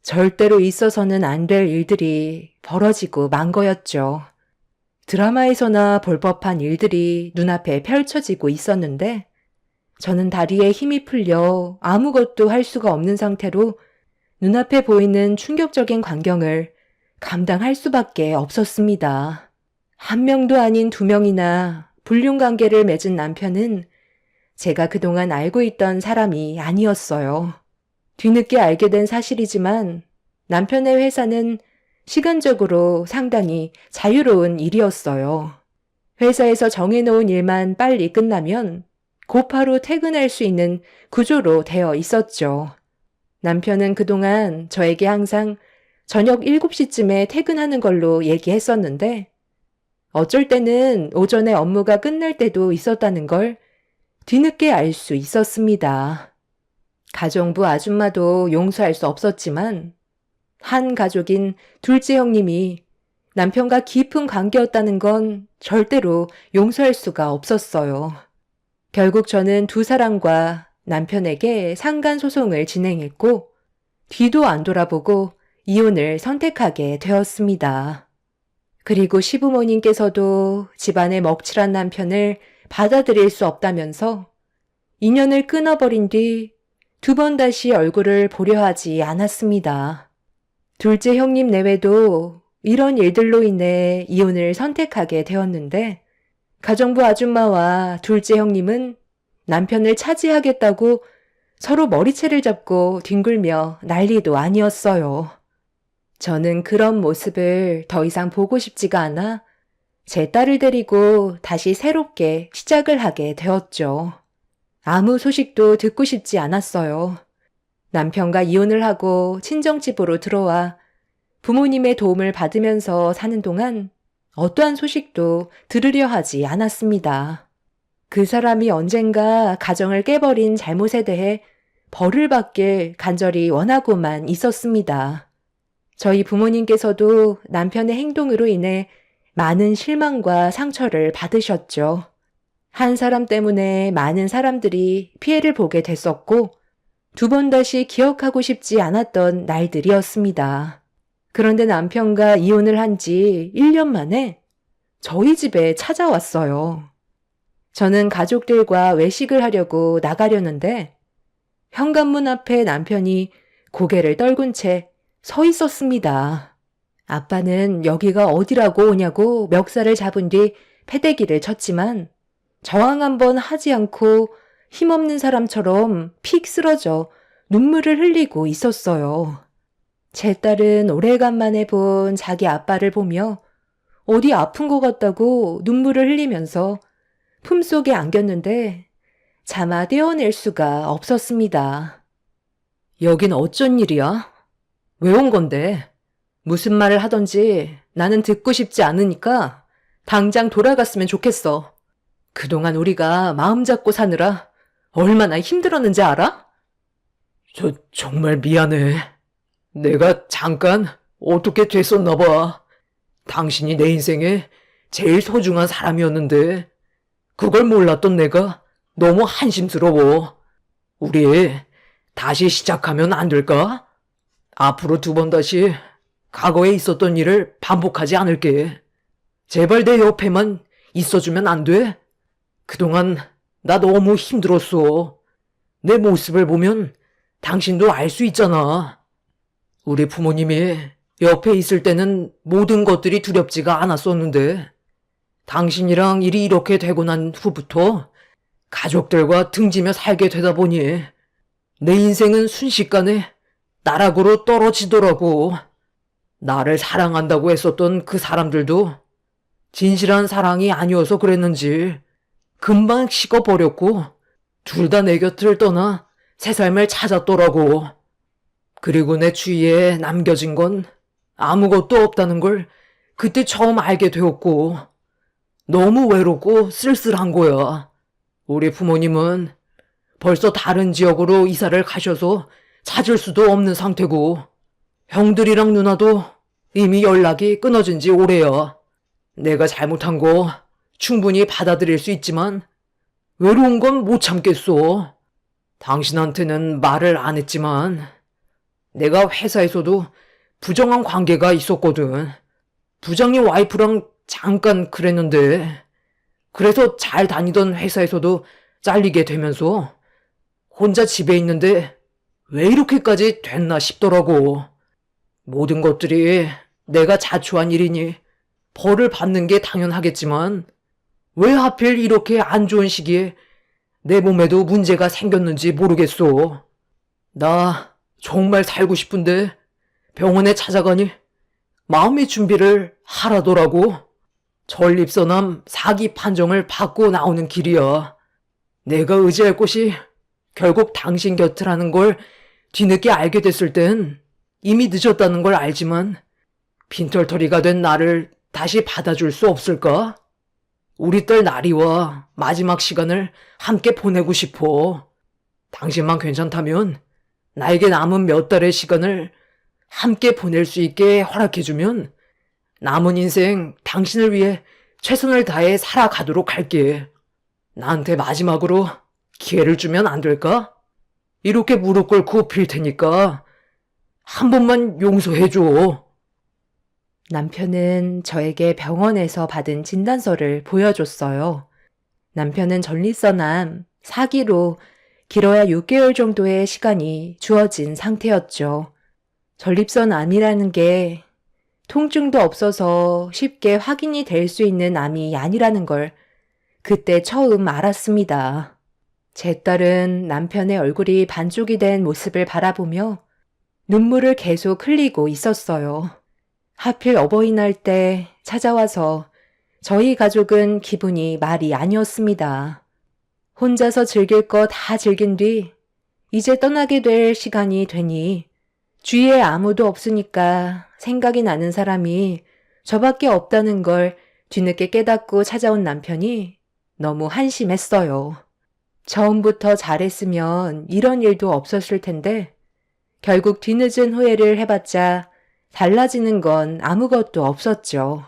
절대로 있어서는 안 될 일들이 벌어지고 만 거였죠. 드라마에서나 볼 법한 일들이 눈앞에 펼쳐지고 있었는데 저는 다리에 힘이 풀려 아무것도 할 수가 없는 상태로 눈앞에 보이는 충격적인 광경을 감당할 수밖에 없었습니다. 한 명도 아닌 두 명이나 불륜관계를 맺은 남편은 제가 그동안 알고 있던 사람이 아니었어요. 뒤늦게 알게 된 사실이지만 남편의 회사는 시간적으로 상당히 자유로운 일이었어요. 회사에서 정해놓은 일만 빨리 끝나면 곧바로 퇴근할 수 있는 구조로 되어 있었죠. 남편은 그동안 저에게 항상 저녁 7시쯤에 퇴근하는 걸로 얘기했었는데 어쩔 때는 오전에 업무가 끝날 때도 있었다는 걸 뒤늦게 알 수 있었습니다. 가정부 아줌마도 용서할 수 없었지만 한 가족인 둘째 형님이 남편과 깊은 관계였다는 건 절대로 용서할 수가 없었어요. 결국 저는 두 사람과 남편에게 상간소송을 진행했고 뒤도 안 돌아보고 이혼을 선택하게 되었습니다. 그리고 시부모님께서도 집안의 먹칠한 남편을 받아들일 수 없다면서 인연을 끊어버린 뒤 두 번 다시 얼굴을 보려 하지 않았습니다. 둘째 형님 내외도 이런 일들로 인해 이혼을 선택하게 되었는데 가정부 아줌마와 둘째 형님은 남편을 차지하겠다고 서로 머리채를 잡고 뒹굴며 난리도 아니었어요. 저는 그런 모습을 더 이상 보고 싶지가 않아 제 딸을 데리고 다시 새롭게 시작을 하게 되었죠. 아무 소식도 듣고 싶지 않았어요. 남편과 이혼을 하고 친정집으로 들어와 부모님의 도움을 받으면서 사는 동안 어떠한 소식도 들으려 하지 않았습니다. 그 사람이 언젠가 가정을 깨버린 잘못에 대해 벌을 받길 간절히 원하고만 있었습니다. 저희 부모님께서도 남편의 행동으로 인해 많은 실망과 상처를 받으셨죠. 한 사람 때문에 많은 사람들이 피해를 보게 됐었고 두 번 다시 기억하고 싶지 않았던 날들이었습니다. 그런데 남편과 이혼을 한 지 1년 만에 저희 집에 찾아왔어요. 저는 가족들과 외식을 하려고 나가려는데 현관문 앞에 남편이 고개를 떨군 채 서 있었습니다. 아빠는 여기가 어디라고 오냐고 멱살을 잡은 뒤 패대기를 쳤지만 저항 한번 하지 않고 힘없는 사람처럼 픽 쓰러져 눈물을 흘리고 있었어요. 제 딸은 오래간만에 본 자기 아빠를 보며 어디 아픈 것 같다고 눈물을 흘리면서 품속에 안겼는데 차마 떼어낼 수가 없었습니다. 여긴 어쩐 일이야? 왜 온 건데? 무슨 말을 하던지 나는 듣고 싶지 않으니까 당장 돌아갔으면 좋겠어. 그동안 우리가 마음 잡고 사느라 얼마나 힘들었는지 알아? 정말 미안해. 내가 잠깐 어떻게 됐었나 봐. 당신이 내 인생에 제일 소중한 사람이었는데 그걸 몰랐던 내가 너무 한심스러워. 우리 다시 시작하면 안 될까? 앞으로 2번 다시 과거에 있었던 일을 반복하지 않을게. 제발 내 옆에만 있어주면 안 돼? 그동안 나 너무 힘들었어. 내 모습을 보면 당신도 알 수 있잖아. 우리 부모님이 옆에 있을 때는 모든 것들이 두렵지가 않았었는데 당신이랑 일이 이렇게 되고 난 후부터 가족들과 등지며 살게 되다 보니 내 인생은 순식간에 나락으로 떨어지더라고. 나를 사랑한다고 했었던 그 사람들도 진실한 사랑이 아니어서 그랬는지 금방 식어버렸고 둘 다 내 곁을 떠나 새 삶을 찾았더라고. 그리고 내 주위에 남겨진 건 아무것도 없다는 걸 그때 처음 알게 되었고 너무 외롭고 쓸쓸한 거야. 우리 부모님은 벌써 다른 지역으로 이사를 가셔서 찾을 수도 없는 상태고 형들이랑 누나도 이미 연락이 끊어진 지 오래야. 내가 잘못한 거 충분히 받아들일 수 있지만 외로운 건 못 참겠어. 당신한테는 말을 안 했지만 내가 회사에서도 부정한 관계가 있었거든. 부장님 와이프랑 잠깐 그랬는데 그래서 잘 다니던 회사에서도 잘리게 되면서 혼자 집에 있는데 왜 이렇게까지 됐나 싶더라고. 모든 것들이 내가 자초한 일이니 벌을 받는 게 당연하겠지만 왜 하필 이렇게 안 좋은 시기에 내 몸에도 문제가 생겼는지 모르겠어. 나 정말 살고 싶은데 병원에 찾아가니 마음의 준비를 하라더라고. 전립선암 4기 판정을 받고 나오는 길이야. 내가 의지할 곳이 결국 당신 곁이라는 걸 뒤늦게 알게 됐을 땐 이미 늦었다는 걸 알지만 빈털터리가 된 나를 다시 받아줄 수 없을까? 우리 딸 나리와 마지막 시간을 함께 보내고 싶어. 당신만 괜찮다면 나에게 남은 몇 달의 시간을 함께 보낼 수 있게 허락해주면 남은 인생 당신을 위해 최선을 다해 살아가도록 할게. 나한테 마지막으로 기회를 주면 안 될까? 이렇게 무릎 꿇고 빌 테니까 한 번만 용서해줘. 남편은 저에게 병원에서 받은 진단서를 보여줬어요. 남편은 전립선암 4기로 길어야 6개월 정도의 시간이 주어진 상태였죠. 전립선암이라는 게 통증도 없어서 쉽게 확인이 될 수 있는 암이 아니라는 걸 그때 처음 알았습니다. 제 딸은 남편의 얼굴이 반쪽이 된 모습을 바라보며 눈물을 계속 흘리고 있었어요. 하필 어버이날 때 찾아와서 저희 가족은 기분이 말이 아니었습니다. 혼자서 즐길 거 다 즐긴 뒤 이제 떠나게 될 시간이 되니 주위에 아무도 없으니까 생각이 나는 사람이 저밖에 없다는 걸 뒤늦게 깨닫고 찾아온 남편이 너무 한심했어요. 처음부터 잘했으면 이런 일도 없었을 텐데 결국 뒤늦은 후회를 해봤자 달라지는 건 아무것도 없었죠.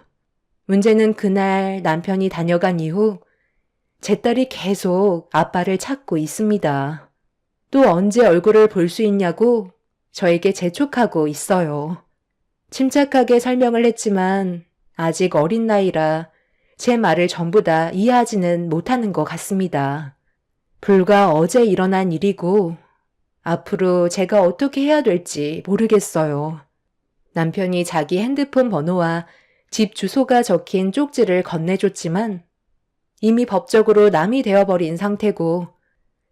문제는 그날 남편이 다녀간 이후 제 딸이 계속 아빠를 찾고 있습니다. 또 언제 얼굴을 볼 수 있냐고 저에게 재촉하고 있어요. 침착하게 설명을 했지만 아직 어린 나이라 제 말을 전부 다 이해하지는 못하는 것 같습니다. 불과 어제 일어난 일이고 앞으로 제가 어떻게 해야 될지 모르겠어요. 남편이 자기 핸드폰 번호와 집 주소가 적힌 쪽지를 건네줬지만 이미 법적으로 남이 되어버린 상태고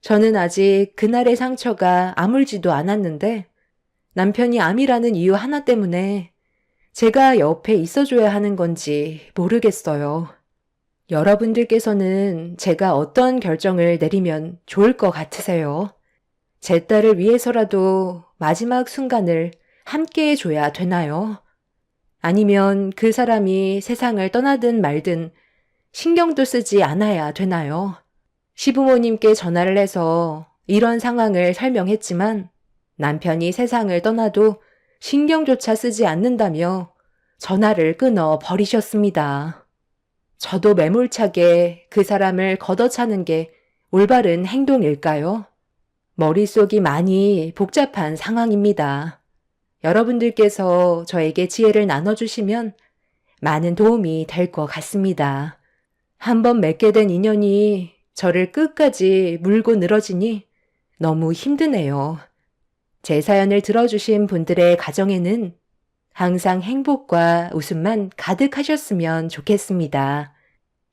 저는 아직 그날의 상처가 아물지도 않았는데 남편이 암이라는 이유 하나 때문에 제가 옆에 있어줘야 하는 건지 모르겠어요. 여러분들께서는 제가 어떤 결정을 내리면 좋을 것 같으세요? 제 딸을 위해서라도 마지막 순간을 함께 해줘야 되나요? 아니면 그 사람이 세상을 떠나든 말든 신경도 쓰지 않아야 되나요? 시부모님께 전화를 해서 이런 상황을 설명했지만 남편이 세상을 떠나도 신경조차 쓰지 않는다며 전화를 끊어 버리셨습니다. 저도 매몰차게 그 사람을 걷어차는 게 올바른 행동일까요? 머릿속이 많이 복잡한 상황입니다. 여러분들께서 저에게 지혜를 나눠주시면 많은 도움이 될 것 같습니다. 한번 맺게 된 인연이 저를 끝까지 물고 늘어지니 너무 힘드네요. 제 사연을 들어주신 분들의 가정에는 항상 행복과 웃음만 가득하셨으면 좋겠습니다.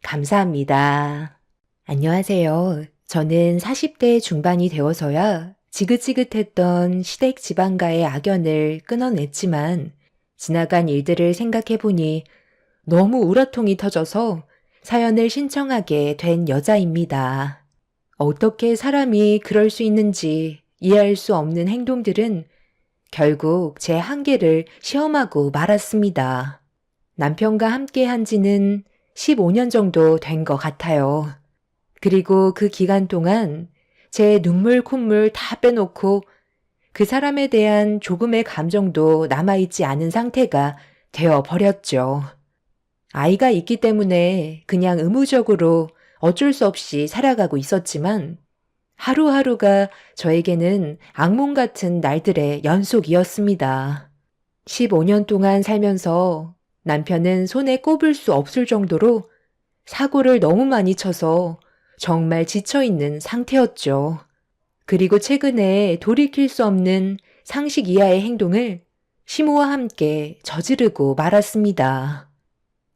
감사합니다. 안녕하세요. 저는 40대 중반이 되어서야 지긋지긋했던 시댁 집안과의 악연을 끊어냈지만 지나간 일들을 생각해보니 너무 우라통이 터져서 사연을 신청하게 된 여자입니다. 어떻게 사람이 그럴 수 있는지 이해할 수 없는 행동들은 결국 제 한계를 시험하고 말았습니다. 남편과 함께 한 지는 15년 정도 된 것 같아요. 그리고 그 기간 동안 제 눈물 콧물 다 빼놓고 그 사람에 대한 조금의 감정도 남아있지 않은 상태가 되어버렸죠. 아이가 있기 때문에 그냥 의무적으로 어쩔 수 없이 살아가고 있었지만 하루하루가 저에게는 악몽 같은 날들의 연속이었습니다. 15년 동안 살면서 남편은 손에 꼽을 수 없을 정도로 사고를 너무 많이 쳐서 정말 지쳐있는 상태였죠. 그리고 최근에 돌이킬 수 없는 상식 이하의 행동을 시모와 함께 저지르고 말았습니다.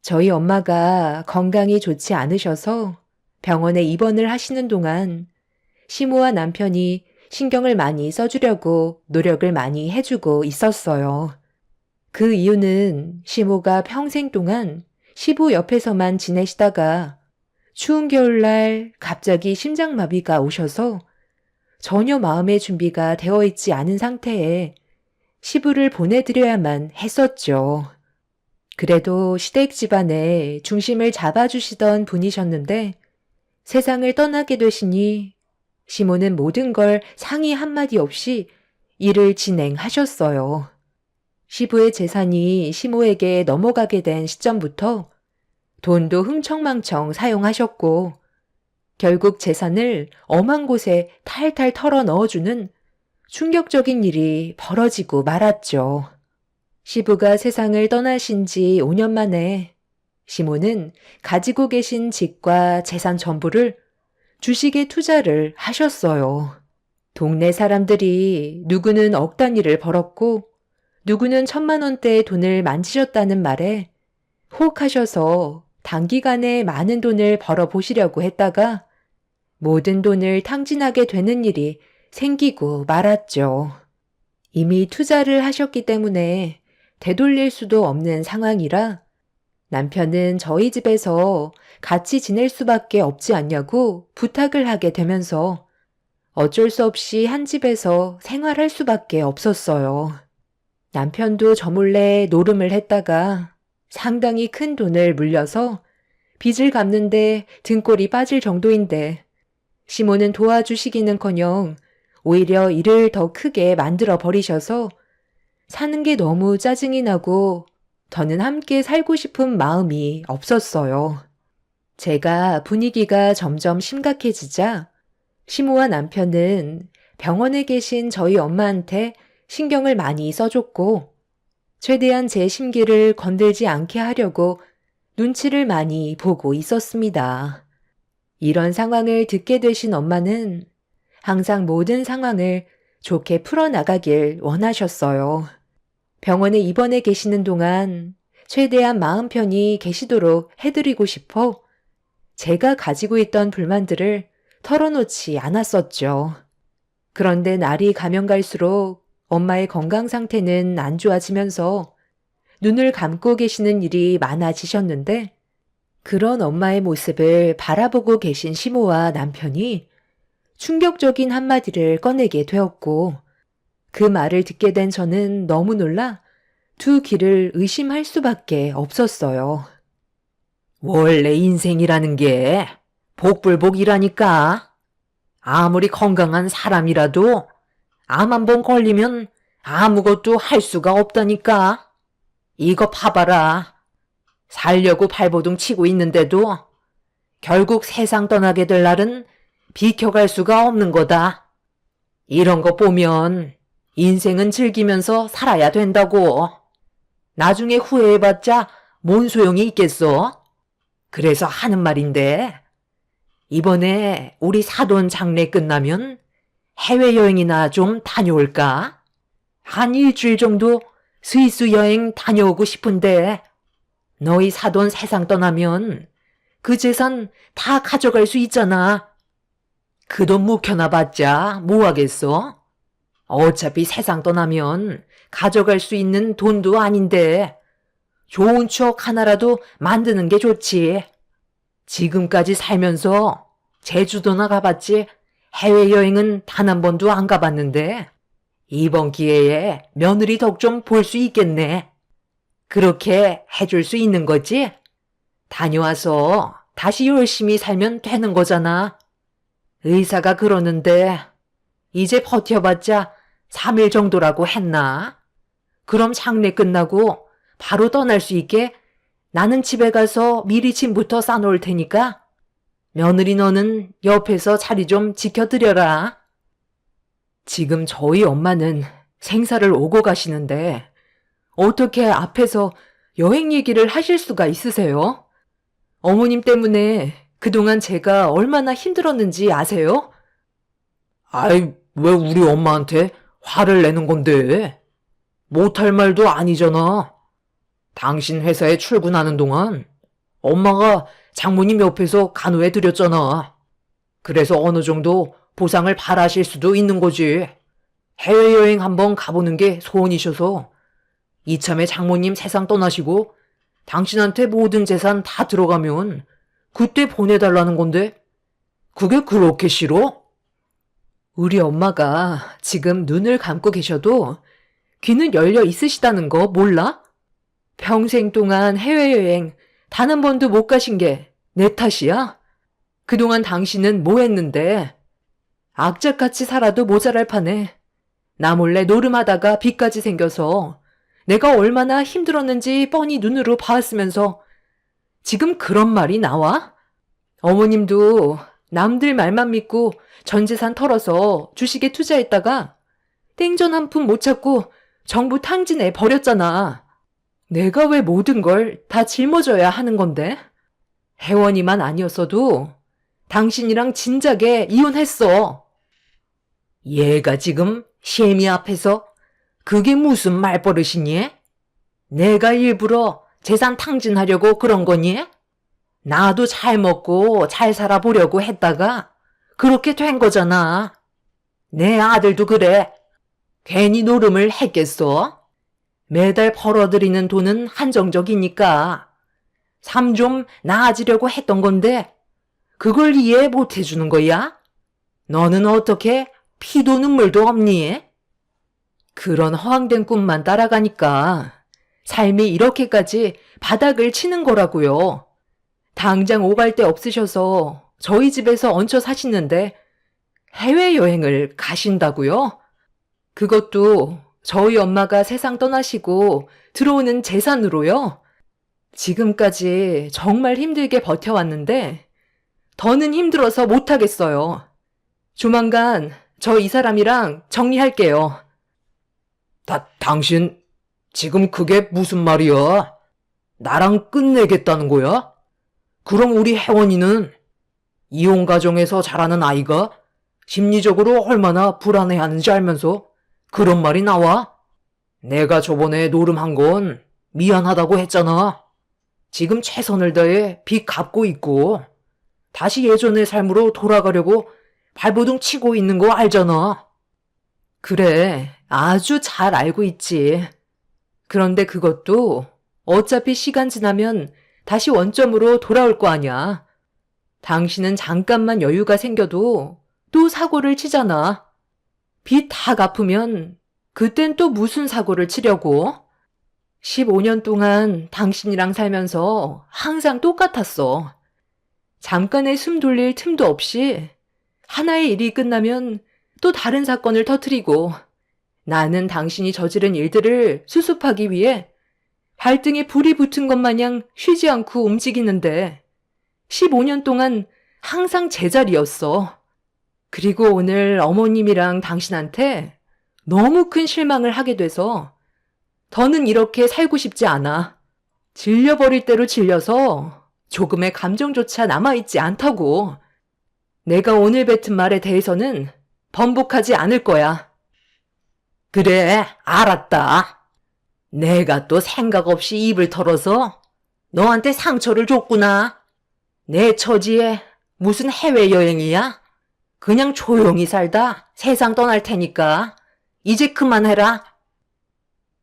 저희 엄마가 건강이 좋지 않으셔서 병원에 입원을 하시는 동안 시모와 남편이 신경을 많이 써주려고 노력을 많이 해주고 있었어요. 그 이유는 시모가 평생 동안 시부 옆에서만 지내시다가 추운 겨울날 갑자기 심장마비가 오셔서 전혀 마음의 준비가 되어 있지 않은 상태에 시부를 보내드려야만 했었죠. 그래도 시댁 집안의 중심을 잡아주시던 분이셨는데 세상을 떠나게 되시니 시모는 모든 걸 상의 한마디 없이 일을 진행하셨어요. 시부의 재산이 시모에게 넘어가게 된 시점부터 돈도 흥청망청 사용하셨고 결국 재산을 엄한 곳에 탈탈 털어 넣어주는 충격적인 일이 벌어지고 말았죠. 시부가 세상을 떠나신 지 5년 만에 시모는 가지고 계신 집과 재산 전부를 주식에 투자를 하셨어요. 동네 사람들이 누구는 억 단위를 벌었고 누구는 1,000만 원대의 돈을 만지셨다는 말에 혹하셔서 단기간에 많은 돈을 벌어보시려고 했다가 모든 돈을 탕진하게 되는 일이 생기고 말았죠. 이미 투자를 하셨기 때문에 되돌릴 수도 없는 상황이라 남편은 저희 집에서 같이 지낼 수밖에 없지 않냐고 부탁을 하게 되면서 어쩔 수 없이 한 집에서 생활할 수밖에 없었어요. 남편도 저 몰래 노름을 했다가 상당히 큰 돈을 물려서 빚을 갚는데 등골이 빠질 정도인데 시모는 도와주시기는커녕 오히려 일을 더 크게 만들어 버리셔서 사는 게 너무 짜증이 나고 더는 함께 살고 싶은 마음이 없었어요. 제가 분위기가 점점 심각해지자 시모와 남편은 병원에 계신 저희 엄마한테 신경을 많이 써줬고 최대한 제 심기를 건들지 않게 하려고 눈치를 많이 보고 있었습니다. 이런 상황을 듣게 되신 엄마는 항상 모든 상황을 좋게 풀어나가길 원하셨어요. 병원에 입원해 계시는 동안 최대한 마음 편히 계시도록 해드리고 싶어 제가 가지고 있던 불만들을 털어놓지 않았었죠. 그런데 날이 가면 갈수록 엄마의 건강 상태는 안 좋아지면서 눈을 감고 계시는 일이 많아지셨는데 그런 엄마의 모습을 바라보고 계신 시모와 남편이 충격적인 한마디를 꺼내게 되었고 그 말을 듣게 된 저는 너무 놀라 두 귀를 의심할 수밖에 없었어요. 원래 인생이라는 게 복불복이라니까. 아무리 건강한 사람이라도 암 한 번 걸리면 아무것도 할 수가 없다니까. 이거 봐봐라. 살려고 발버둥 치고 있는데도 결국 세상 떠나게 될 날은 비켜갈 수가 없는 거다. 이런 거 보면 인생은 즐기면서 살아야 된다고. 나중에 후회해봤자 뭔 소용이 있겠어? 그래서 하는 말인데, 이번에 우리 사돈 장례 끝나면 해외여행이나 좀 다녀올까? 한 일주일 정도 스위스 여행 다녀오고 싶은데, 너희 사돈 세상 떠나면 그 재산 다 가져갈 수 있잖아. 그 돈 묵혀놔봤자 뭐 하겠어? 어차피 세상 떠나면 가져갈 수 있는 돈도 아닌데 좋은 추억 하나라도 만드는 게 좋지. 지금까지 살면서 제주도나 가봤지 해외여행은 단 한 번도 안 가봤는데 이번 기회에 며느리 덕 좀 볼 수 있겠네. 그렇게 해줄 수 있는 거지? 다녀와서 다시 열심히 살면 되는 거잖아. 의사가 그러는데 이제 버텨봤자 3일 정도라고 했나? 그럼 장례 끝나고 바로 떠날 수 있게 나는 집에 가서 미리 짐부터 싸놓을 테니까 며느리 너는 옆에서 자리 좀 지켜드려라. 지금 저희 엄마는 생사를 오고 가시는데 어떻게 앞에서 여행 얘기를 하실 수가 있으세요? 어머님 때문에 그동안 제가 얼마나 힘들었는지 아세요? 아이, 왜 우리 엄마한테 화를 내는 건데? 못할 말도 아니잖아. 당신 회사에 출근하는 동안 엄마가 장모님 옆에서 간호해 드렸잖아. 그래서 어느 정도 보상을 바라실 수도 있는 거지. 해외여행 한번 가보는 게 소원이셔서 이참에 장모님 세상 떠나시고 당신한테 모든 재산 다 들어가면 그때 보내달라는 건데 그게 그렇게 싫어? 우리 엄마가 지금 눈을 감고 계셔도 귀는 열려 있으시다는 거 몰라? 평생 동안 해외여행 단 한 번도 못 가신 게 내 탓이야? 그동안 당신은 뭐 했는데? 악착같이 살아도 모자랄 판에 나 몰래 노름하다가 빚까지 생겨서 내가 얼마나 힘들었는지 뻔히 눈으로 봤으면서 지금 그런 말이 나와? 어머님도 남들 말만 믿고 전 재산 털어서 주식에 투자했다가 땡전 한 푼 못 찾고 정부 탕진해 버렸잖아. 내가 왜 모든 걸 다 짊어져야 하는 건데? 혜원이만 아니었어도 당신이랑 진작에 이혼했어. 얘가 지금 시애미 앞에서 그게 무슨 말버릇이니? 내가 일부러 재산 탕진하려고 그런 거니? 나도 잘 먹고 잘 살아보려고 했다가 그렇게 된 거잖아. 내 아들도 그래. 괜히 노름을 했겠어? 매달 벌어들이는 돈은 한정적이니까 삶 좀 나아지려고 했던 건데 그걸 이해 못 해주는 거야? 너는 어떻게 피도 눈물도 없니? 그런 허황된 꿈만 따라가니까 삶이 이렇게까지 바닥을 치는 거라고요. 당장 오갈 데 없으셔서 저희 집에서 얹혀 사시는데 해외여행을 가신다고요? 그것도 저희 엄마가 세상 떠나시고 들어오는 재산으로요? 지금까지 정말 힘들게 버텨왔는데 더는 힘들어서 못하겠어요. 조만간 저 이 사람이랑 정리할게요. 당신 지금 그게 무슨 말이야? 나랑 끝내겠다는 거야? 그럼 우리 혜원이는 이혼 가정에서 자라는 아이가 심리적으로 얼마나 불안해하는지 알면서 그런 말이 나와? 내가 저번에 노름한 건 미안하다고 했잖아. 지금 최선을 다해 빚 갚고 있고 다시 예전의 삶으로 돌아가려고 발버둥 치고 있는 거 알잖아. 그래, 아주 잘 알고 있지. 그런데 그것도 어차피 시간 지나면 다시 원점으로 돌아올 거 아냐. 당신은 잠깐만 여유가 생겨도 또 사고를 치잖아. 빚 다 갚으면 그땐 또 무슨 사고를 치려고? 15년 동안 당신이랑 살면서 항상 똑같았어. 잠깐의 숨 돌릴 틈도 없이 하나의 일이 끝나면 또 다른 사건을 터뜨리고 나는 당신이 저지른 일들을 수습하기 위해 발등에 불이 붙은 것 마냥 쉬지 않고 움직이는데 15년 동안 항상 제자리였어. 그리고 오늘 어머님이랑 당신한테 너무 큰 실망을 하게 돼서 더는 이렇게 살고 싶지 않아. 질려버릴 대로 질려서 조금의 감정조차 남아있지 않다고. 내가 오늘 뱉은 말에 대해서는 번복하지 않을 거야. 그래, 알았다. 내가 또 생각 없이 입을 털어서 너한테 상처를 줬구나. 내 처지에 무슨 해외여행이야? 그냥 조용히 살다 세상 떠날 테니까 이제 그만해라.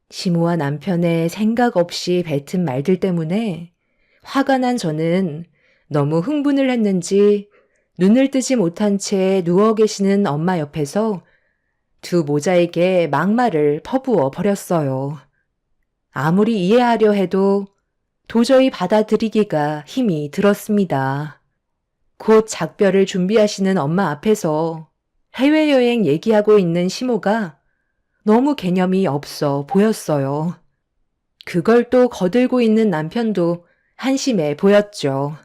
시모와 남편의 생각 없이 뱉은 말들 때문에 화가 난 저는 너무 흥분을 했는지 눈을 뜨지 못한 채 누워 계시는 엄마 옆에서 두 모자에게 막말을 퍼부어 버렸어요. 아무리 이해하려 해도 도저히 받아들이기가 힘이 들었습니다. 곧 작별을 준비하시는 엄마 앞에서 해외여행 얘기하고 있는 시모가 너무 개념이 없어 보였어요. 그걸 또 거들고 있는 남편도 한심해 보였죠.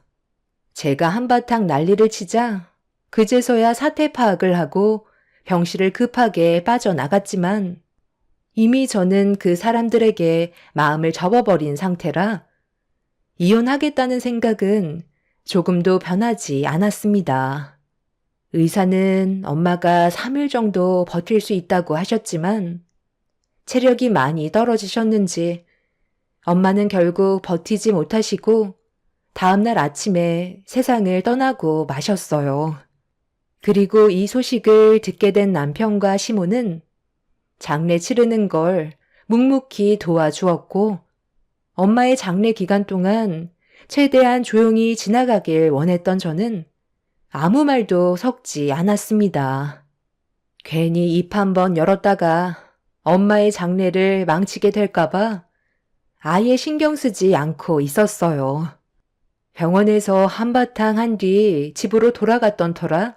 제가 한바탕 난리를 치자 그제서야 사태 파악을 하고 병실을 급하게 빠져나갔지만 이미 저는 그 사람들에게 마음을 접어버린 상태라 이혼하겠다는 생각은 조금도 변하지 않았습니다. 의사는 엄마가 3일 정도 버틸 수 있다고 하셨지만 체력이 많이 떨어지셨는지 엄마는 결국 버티지 못하시고 다음날 아침에 세상을 떠나고 마셨어요. 그리고 이 소식을 듣게 된 남편과 시모는 장례 치르는 걸 묵묵히 도와주었고 엄마의 장례 기간 동안 최대한 조용히 지나가길 원했던 저는 아무 말도 섞지 않았습니다. 괜히 입 한번 열었다가 엄마의 장례를 망치게 될까봐 아예 신경 쓰지 않고 있었어요. 병원에서 한바탕 한 뒤 집으로 돌아갔던 터라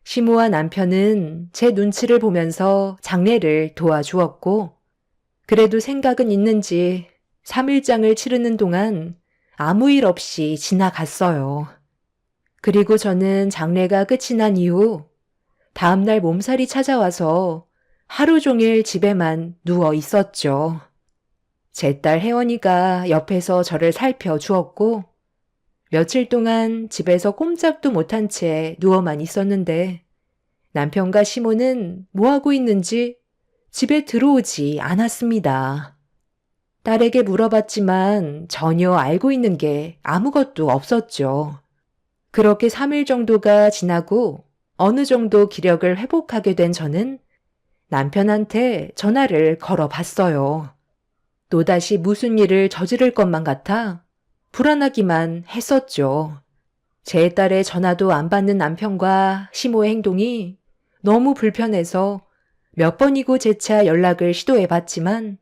시모와 남편은 제 눈치를 보면서 장례를 도와주었고 그래도 생각은 있는지 3일장을 치르는 동안 아무 일 없이 지나갔어요. 그리고 저는 장례가 끝이 난 이후 다음날 몸살이 찾아와서 하루 종일 집에만 누워 있었죠. 제 딸 혜원이가 옆에서 저를 살펴주었고 며칠 동안 집에서 꼼짝도 못한 채 누워만 있었는데 남편과 시모는 뭐하고 있는지 집에 들어오지 않았습니다. 딸에게 물어봤지만 전혀 알고 있는 게 아무것도 없었죠. 그렇게 3일 정도가 지나고 어느 정도 기력을 회복하게 된 저는 남편한테 전화를 걸어봤어요. 또다시 무슨 일을 저지를 것만 같아 불안하기만 했었죠. 제 딸의 전화도 안 받는 남편과 시모의 행동이 너무 불편해서 몇 번이고 재차 연락을 시도해봤지만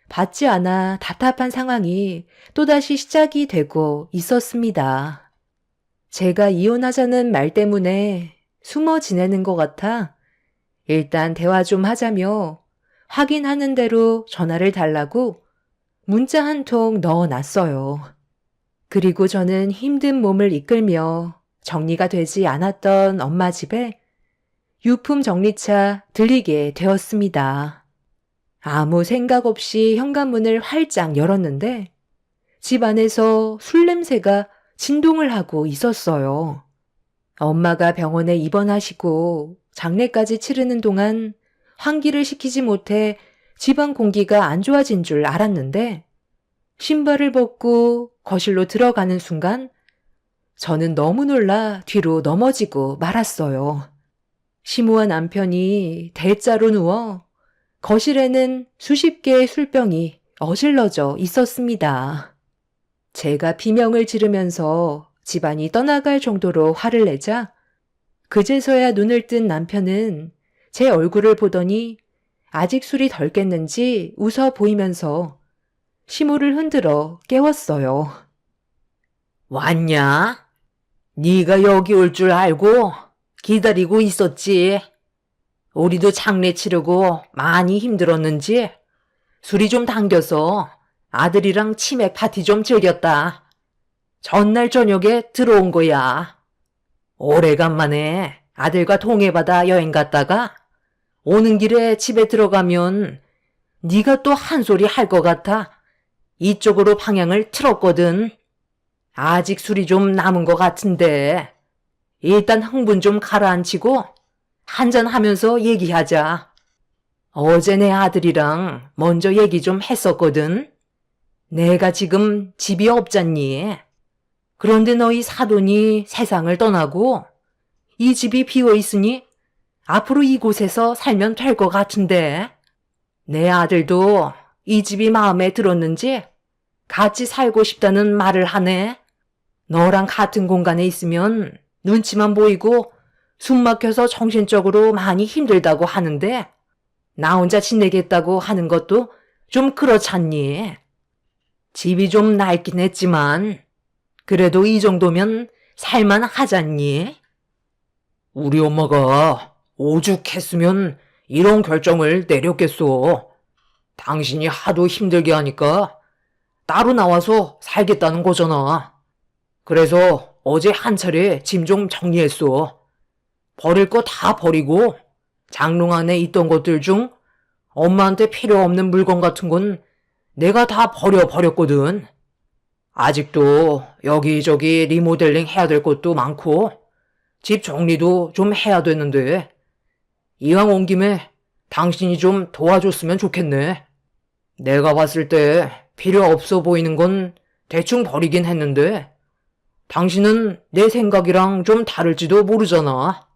받지 않아 답답한 상황이 또다시 시작이 되고 있었습니다. 제가 이혼하자는 말 때문에 숨어 지내는 것 같아 일단 대화 좀 하자며 확인하는 대로 전화를 달라고 문자 한 통 넣어놨어요. 그리고 저는 힘든 몸을 이끌며 정리가 되지 않았던 엄마 집에 유품 정리차 들리게 되었습니다. 아무 생각 없이 현관문을 활짝 열었는데 집 안에서 술 냄새가 진동을 하고 있었어요. 엄마가 병원에 입원하시고 장례까지 치르는 동안 환기를 시키지 못해 집안 공기가 안 좋아진 줄 알았는데 신발을 벗고 거실로 들어가는 순간 저는 너무 놀라 뒤로 넘어지고 말았어요. 심우한 남편이 대자로 누워 거실에는 수십 개의 술병이 어질러져 있었습니다. 제가 비명을 지르면서 집안이 떠나갈 정도로 화를 내자 그제서야 눈을 뜬 남편은 제 얼굴을 보더니 아직 술이 덜 깼는지 웃어 보이면서 시무를 흔들어 깨웠어요. 왔냐? 네가 여기 올 줄 알고 기다리고 있었지. 우리도 장례 치르고 많이 힘들었는지 술이 좀 당겨서 아들이랑 치맥 파티 좀 즐겼다. 전날 저녁에 들어온 거야. 오래간만에 아들과 동해바다 여행 갔다가 오는 길에 집에 들어가면 네가 또 한 소리 할 것 같아 이쪽으로 방향을 틀었거든. 아직 술이 좀 남은 것 같은데 일단 흥분 좀 가라앉히고 한잔하면서 얘기하자. 어제 내 아들이랑 먼저 얘기 좀 했었거든. 내가 지금 집이 없잖니. 그런데 너희 사돈이 세상을 떠나고 이 집이 비어 있으니 앞으로 이곳에서 살면 될 것 같은데 내 아들도 이 집이 마음에 들었는지 같이 살고 싶다는 말을 하네. 너랑 같은 공간에 있으면 눈치만 보이고 숨 막혀서 정신적으로 많이 힘들다고 하는데 나 혼자 지내겠다고 하는 것도 좀 그렇잖니. 집이 좀 낡긴 했지만 그래도 이 정도면 살만 하잖니. 우리 엄마가 오죽했으면 이런 결정을 내렸겠소. 당신이 하도 힘들게 하니까 따로 나와서 살겠다는 거잖아. 그래서 어제 한 차례 짐 좀 정리했어. 버릴 거 다 버리고 장롱 안에 있던 것들 중 엄마한테 필요 없는 물건 같은 건 내가 다 버렸거든. 아직도 여기저기 리모델링 해야 될 것도 많고 집 정리도 좀 해야 되는데 이왕 온 김에 당신이 좀 도와줬으면 좋겠네. 내가 봤을 때 필요 없어 보이는 건 대충 버리긴 했는데 당신은 내 생각이랑 좀 다를지도 모르잖아.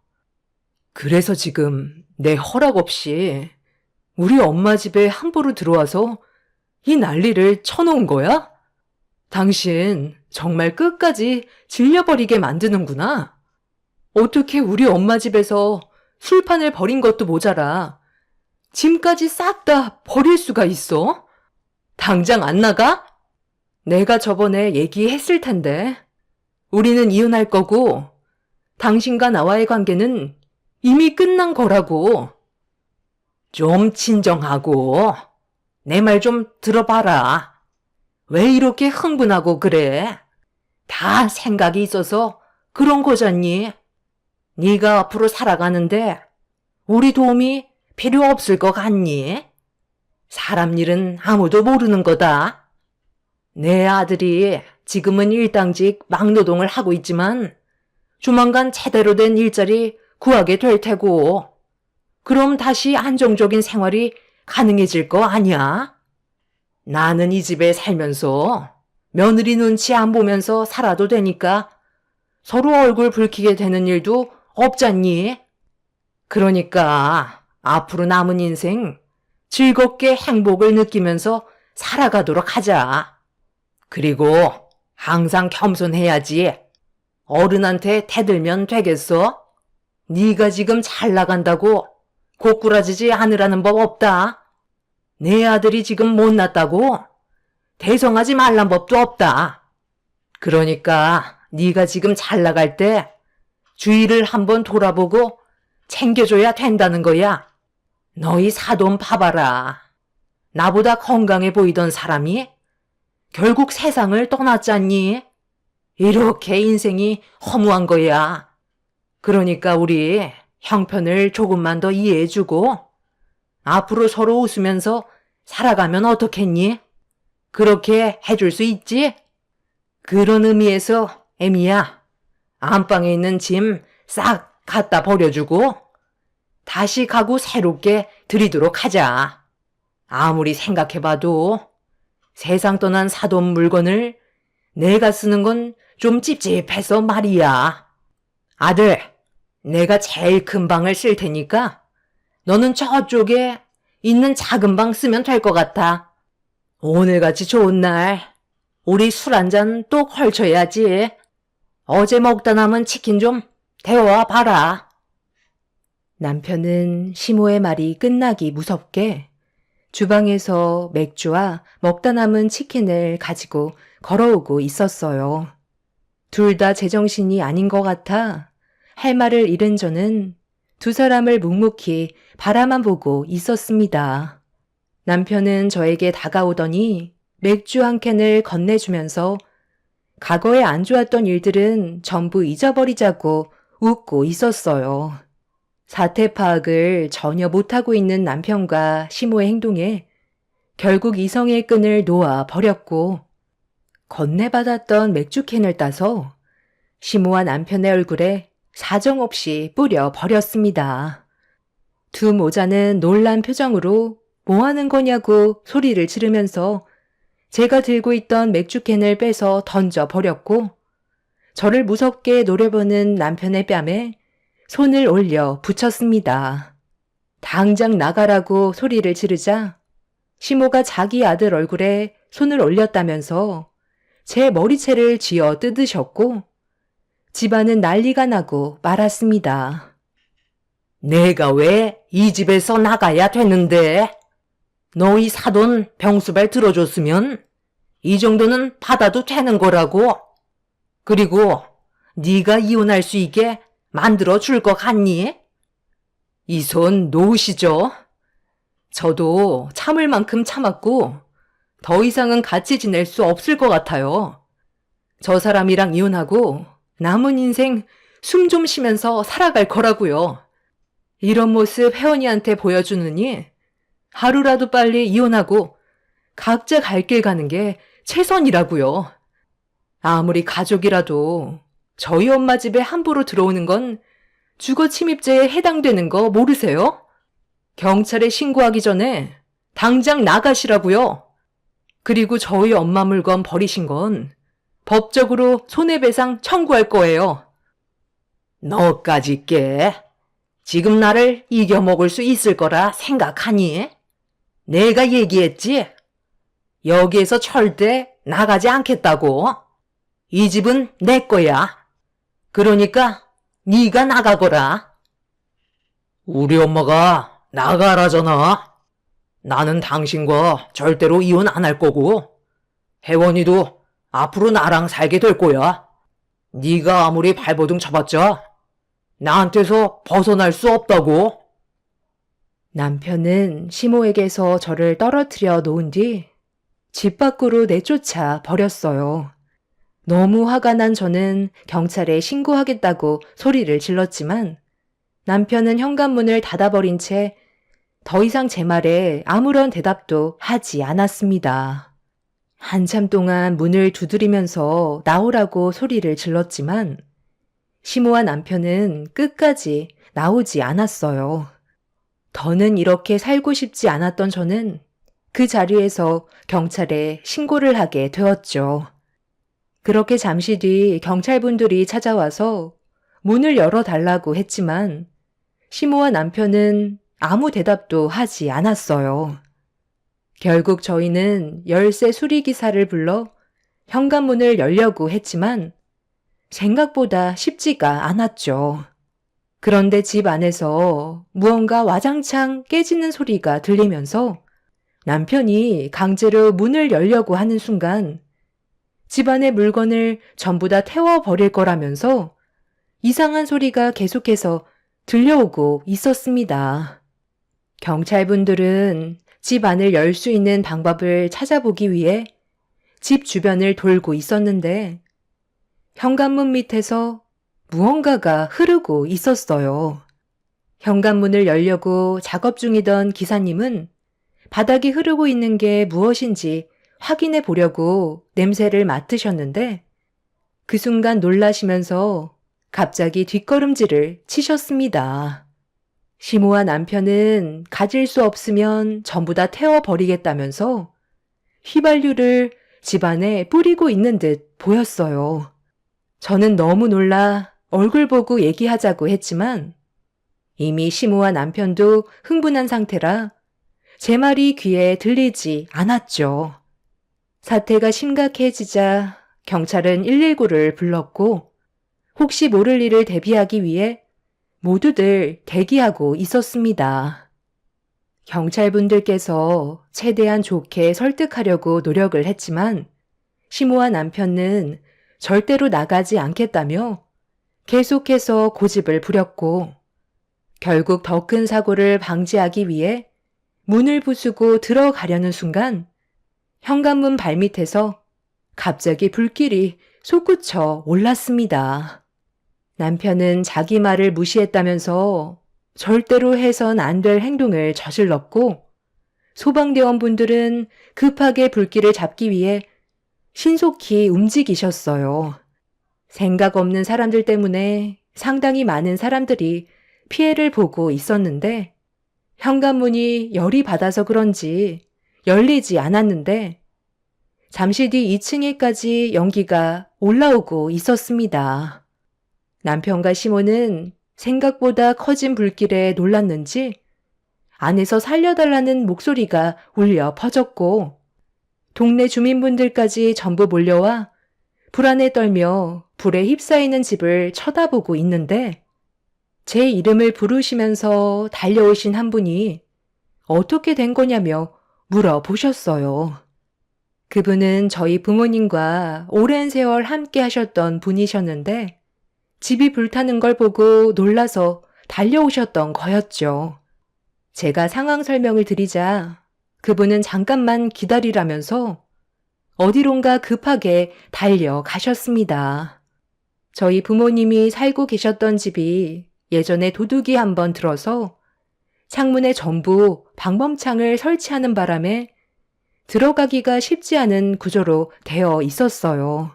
그래서 지금 내 허락 없이 우리 엄마 집에 함부로 들어와서 이 난리를 쳐놓은 거야? 당신 정말 끝까지 질려버리게 만드는구나. 어떻게 우리 엄마 집에서 술판을 버린 것도 모자라 짐까지 싹 다 버릴 수가 있어? 당장 안 나가? 내가 저번에 얘기했을 텐데 우리는 이혼할 거고 당신과 나와의 관계는 이미 끝난 거라고. 좀 진정하고 내 말 좀 들어봐라. 왜 이렇게 흥분하고 그래? 다 생각이 있어서 그런 거잖니. 네가 앞으로 살아가는데 우리 도움이 필요 없을 것 같니? 사람 일은 아무도 모르는 거다. 내 아들이 지금은 일당직 막노동을 하고 있지만 조만간 제대로 된 일자리 구하게 될 테고 그럼 다시 안정적인 생활이 가능해질 거 아니야? 나는 이 집에 살면서 며느리 눈치 안 보면서 살아도 되니까 서로 얼굴 붉히게 되는 일도 없잖니? 그러니까 앞으로 남은 인생 즐겁게 행복을 느끼면서 살아가도록 하자. 그리고 항상 겸손해야지. 어른한테 대들면 되겠어? 네가 지금 잘 나간다고 고꾸라지지 않으라는 법 없다. 내 아들이 지금 못났다고 대성하지 말란 법도 없다. 그러니까 네가 지금 잘 나갈 때 주위를 한번 돌아보고 챙겨줘야 된다는 거야. 너희 사돈 봐봐라. 나보다 건강해 보이던 사람이 결국 세상을 떠났잖니. 이렇게 인생이 허무한 거야. 그러니까 우리 형편을 조금만 더 이해해주고 앞으로 서로 웃으면서 살아가면 어떻겠니? 그렇게 해줄 수 있지? 그런 의미에서 애미야, 안방에 있는 짐 싹 갖다 버려주고 다시 가구 새롭게 들이도록 하자. 아무리 생각해봐도 세상 떠난 사돈 물건을 내가 쓰는 건 좀 찝찝해서 말이야. 아들, 내가 제일 큰 방을 쓸 테니까 너는 저쪽에 있는 작은 방 쓰면 될 것 같아. 오늘같이 좋은 날 우리 술 한잔 또 걸쳐야지. 어제 먹다 남은 치킨 좀 데워와 봐라. 남편은 시모의 말이 끝나기 무섭게 주방에서 맥주와 먹다 남은 치킨을 가지고 걸어오고 있었어요. 둘 다 제정신이 아닌 것 같아 할 말을 잃은 저는 두 사람을 묵묵히 바라만 보고 있었습니다. 남편은 저에게 다가오더니 맥주 한 캔을 건네주면서 과거에 안 좋았던 일들은 전부 잊어버리자고 웃고 있었어요. 사태 파악을 전혀 못하고 있는 남편과 시모의 행동에 결국 이성의 끈을 놓아 버렸고 건네받았던 맥주캔을 따서 시모와 남편의 얼굴에 사정없이 뿌려 버렸습니다. 두 모자는 놀란 표정으로 뭐 하는 거냐고 소리를 지르면서 제가 들고 있던 맥주캔을 빼서 던져 버렸고 저를 무섭게 노려보는 남편의 뺨에 손을 올려 붙였습니다. 당장 나가라고 소리를 지르자 시모가 자기 아들 얼굴에 손을 올렸다면서 제 머리채를 쥐어 뜯으셨고 집안은 난리가 나고 말았습니다. 내가 왜 이 집에서 나가야 되는데? 너희 사돈 병수발 들어줬으면 이 정도는 받아도 되는 거라고. 그리고 네가 이혼할 수 있게 만들어 줄 것 같니? 이 손 놓으시죠. 저도 참을 만큼 참았고 더 이상은 같이 지낼 수 없을 것 같아요. 저 사람이랑 이혼하고 남은 인생 숨 좀 쉬면서 살아갈 거라고요. 이런 모습 혜원이한테 보여주느니 하루라도 빨리 이혼하고 각자 갈 길 가는 게 최선이라고요. 아무리 가족이라도 저희 엄마 집에 함부로 들어오는 건 주거 침입죄에 해당되는 거 모르세요? 경찰에 신고하기 전에 당장 나가시라고요. 그리고 저희 엄마 물건 버리신 건 법적으로 손해배상 청구할 거예요. 너까지 깨. 지금 나를 이겨먹을 수 있을 거라 생각하니? 내가 얘기했지? 여기에서 절대 나가지 않겠다고. 이 집은 내 거야. 그러니까 네가 나가거라. 우리 엄마가 나가라잖아. 나는 당신과 절대로 이혼 안 할 거고 혜원이도 앞으로 나랑 살게 될 거야. 네가 아무리 발버둥 쳐봤자 나한테서 벗어날 수 없다고. 남편은 시모에게서 저를 떨어뜨려 놓은 뒤 집 밖으로 내쫓아 버렸어요. 너무 화가 난 저는 경찰에 신고하겠다고 소리를 질렀지만 남편은 현관문을 닫아버린 채 더 이상 제 말에 아무런 대답도 하지 않았습니다. 한참 동안 문을 두드리면서 나오라고 소리를 질렀지만 시모와 남편은 끝까지 나오지 않았어요. 더는 이렇게 살고 싶지 않았던 저는 그 자리에서 경찰에 신고를 하게 되었죠. 그렇게 잠시 뒤 경찰분들이 찾아와서 문을 열어달라고 했지만 시모와 남편은 아무 대답도 하지 않았어요. 결국 저희는 열쇠 수리기사를 불러 현관문을 열려고 했지만 생각보다 쉽지가 않았죠. 그런데 집 안에서 무언가 와장창 깨지는 소리가 들리면서 남편이 강제로 문을 열려고 하는 순간 집안의 물건을 전부 다 태워버릴 거라면서 이상한 소리가 계속해서 들려오고 있었습니다. 경찰분들은 집 안을 열 수 있는 방법을 찾아보기 위해 집 주변을 돌고 있었는데 현관문 밑에서 무언가가 흐르고 있었어요. 현관문을 열려고 작업 중이던 기사님은 바닥에 흐르고 있는 게 무엇인지 확인해 보려고 냄새를 맡으셨는데 그 순간 놀라시면서 갑자기 뒷걸음질을 치셨습니다. 시모와 남편은 가질 수 없으면 전부 다 태워버리겠다면서 휘발유를 집안에 뿌리고 있는 듯 보였어요. 저는 너무 놀라 얼굴 보고 얘기하자고 했지만 이미 시모와 남편도 흥분한 상태라 제 말이 귀에 들리지 않았죠. 사태가 심각해지자 경찰은 119를 불렀고 혹시 모를 일을 대비하기 위해 모두들 대기하고 있었습니다. 경찰분들께서 최대한 좋게 설득하려고 노력을 했지만 시모와 남편은 절대로 나가지 않겠다며 계속해서 고집을 부렸고 결국 더 큰 사고를 방지하기 위해 문을 부수고 들어가려는 순간 현관문 발밑에서 갑자기 불길이 솟구쳐 올랐습니다. 남편은 자기 말을 무시했다면서 절대로 해선 안 될 행동을 저질렀고 소방대원분들은 급하게 불길을 잡기 위해 신속히 움직이셨어요. 생각 없는 사람들 때문에 상당히 많은 사람들이 피해를 보고 있었는데 현관문이 열이 받아서 그런지 열리지 않았는데 잠시 뒤 2층에까지 연기가 올라오고 있었습니다. 남편과 시모는 생각보다 커진 불길에 놀랐는지 안에서 살려달라는 목소리가 울려 퍼졌고 동네 주민분들까지 전부 몰려와 불안에 떨며 불에 휩싸이는 집을 쳐다보고 있는데 제 이름을 부르시면서 달려오신 한 분이 어떻게 된 거냐며 물어보셨어요. 그분은 저희 부모님과 오랜 세월 함께 하셨던 분이셨는데 집이 불타는 걸 보고 놀라서 달려오셨던 거였죠. 제가 상황 설명을 드리자 그분은 잠깐만 기다리라면서 어디론가 급하게 달려가셨습니다. 저희 부모님이 살고 계셨던 집이 예전에 도둑이 한번 들어서 창문에 전부 방범창을 설치하는 바람에 들어가기가 쉽지 않은 구조로 되어 있었어요.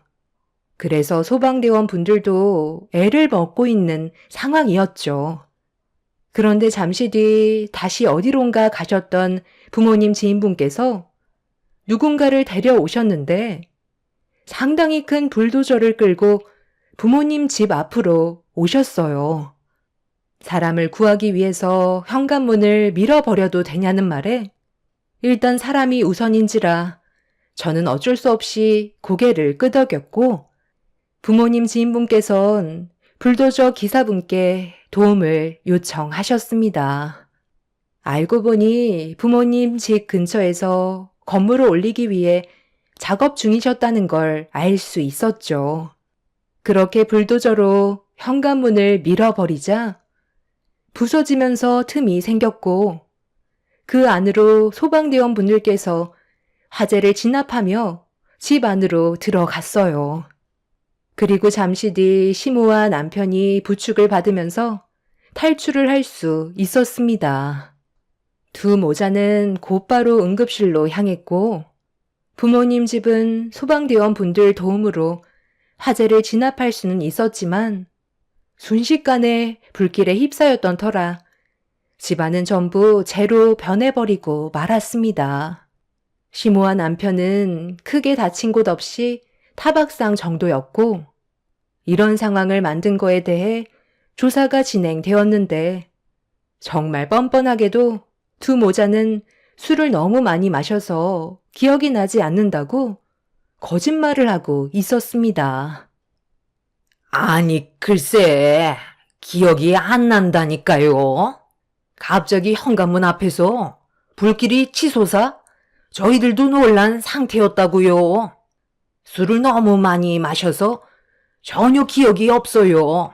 그래서 소방대원 분들도 애를 먹고 있는 상황이었죠. 그런데 잠시 뒤 다시 어디론가 가셨던 부모님 지인분께서 누군가를 데려오셨는데 상당히 큰 불도저를 끌고 부모님 집 앞으로 오셨어요. 사람을 구하기 위해서 현관문을 밀어버려도 되냐는 말에 일단 사람이 우선인지라 저는 어쩔 수 없이 고개를 끄덕였고 부모님 지인분께선 불도저 기사분께 도움을 요청하셨습니다. 알고 보니 부모님 집 근처에서 건물을 올리기 위해 작업 중이셨다는 걸 알 수 있었죠. 그렇게 불도저로 현관문을 밀어버리자 부서지면서 틈이 생겼고 그 안으로 소방대원 분들께서 화재를 진압하며 집 안으로 들어갔어요. 그리고 잠시 뒤 시모와 남편이 부축을 받으면서 탈출을 할 수 있었습니다. 두 모자는 곧바로 응급실로 향했고 부모님 집은 소방대원 분들 도움으로 화재를 진압할 수는 있었지만 순식간에 불길에 휩싸였던 터라 집안은 전부 재로 변해버리고 말았습니다. 시모와 남편은 크게 다친 곳 없이 타박상 정도였고 이런 상황을 만든 거에 대해 조사가 진행되었는데 정말 뻔뻔하게도 두 모자는 술을 너무 많이 마셔서 기억이 나지 않는다고 거짓말을 하고 있었습니다. 아니, 글쎄, 기억이 안 난다니까요. 갑자기 현관문 앞에서 불길이 치솟아 저희들도 놀란 상태였다고요. 술을 너무 많이 마셔서 전혀 기억이 없어요.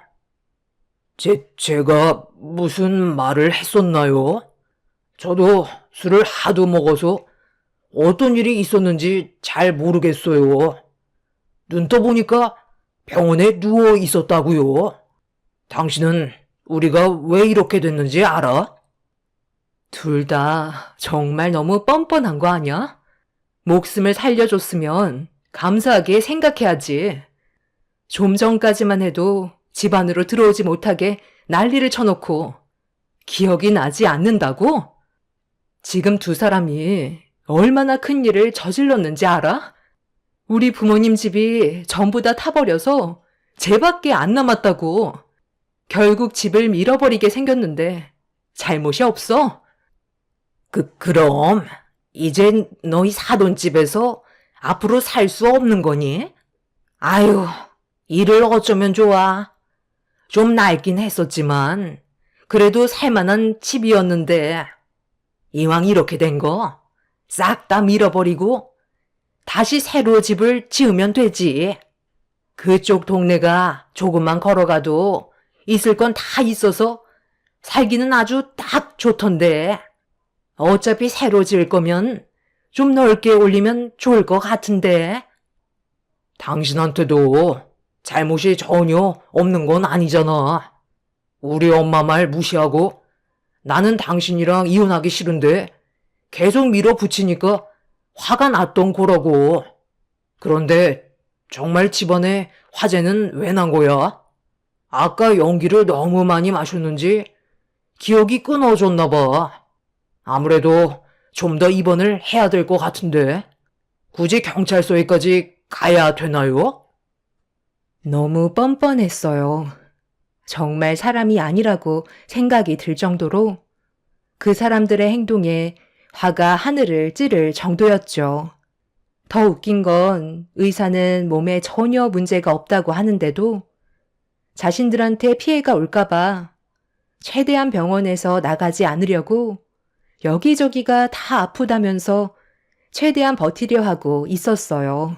제가 무슨 말을 했었나요? 저도 술을 하도 먹어서 어떤 일이 있었는지 잘 모르겠어요. 눈 떠보니까 병원에 누워 있었다고요. 당신은 우리가 왜 이렇게 됐는지 알아? 둘 다 정말 너무 뻔뻔한 거 아니야? 목숨을 살려줬으면 감사하게 생각해야지. 좀 전까지만 해도 집 안으로 들어오지 못하게 난리를 쳐놓고 기억이 나지 않는다고? 지금 두 사람이 얼마나 큰 일을 저질렀는지 알아? 우리 부모님 집이 전부 다 타버려서 쟤밖에 안 남았다고. 결국 집을 잃어버리게 생겼는데 잘못이 없어? 그럼 이젠 너희 사돈집에서 앞으로 살 수 없는 거니? 아유, 일을 어쩌면 좋아. 좀 낡긴 했었지만 그래도 살만한 집이었는데 이왕 이렇게 된 거 싹 다 밀어버리고 다시 새로 집을 지으면 되지. 그쪽 동네가 조금만 걸어가도 있을 건 다 있어서 살기는 아주 딱 좋던데. 어차피 새로 지을 거면 좀 넓게 올리면 좋을 것 같은데. 당신한테도 잘못이 전혀 없는 건 아니잖아. 우리 엄마 말 무시하고 나는 당신이랑 이혼하기 싫은데 계속 밀어붙이니까 화가 났던 거라고. 그런데 정말 집안에 화재는 왜 난 거야? 아까 연기를 너무 많이 마셨는지 기억이 끊어졌나 봐. 아무래도 좀 더 입원을 해야 될 것 같은데 굳이 경찰서에까지 가야 되나요? 너무 뻔뻔했어요. 정말 사람이 아니라고 생각이 들 정도로 그 사람들의 행동에 화가 하늘을 찌를 정도였죠. 더 웃긴 건 의사는 몸에 전혀 문제가 없다고 하는데도 자신들한테 피해가 올까봐 최대한 병원에서 나가지 않으려고 여기저기가 다 아프다면서 최대한 버티려 하고 있었어요.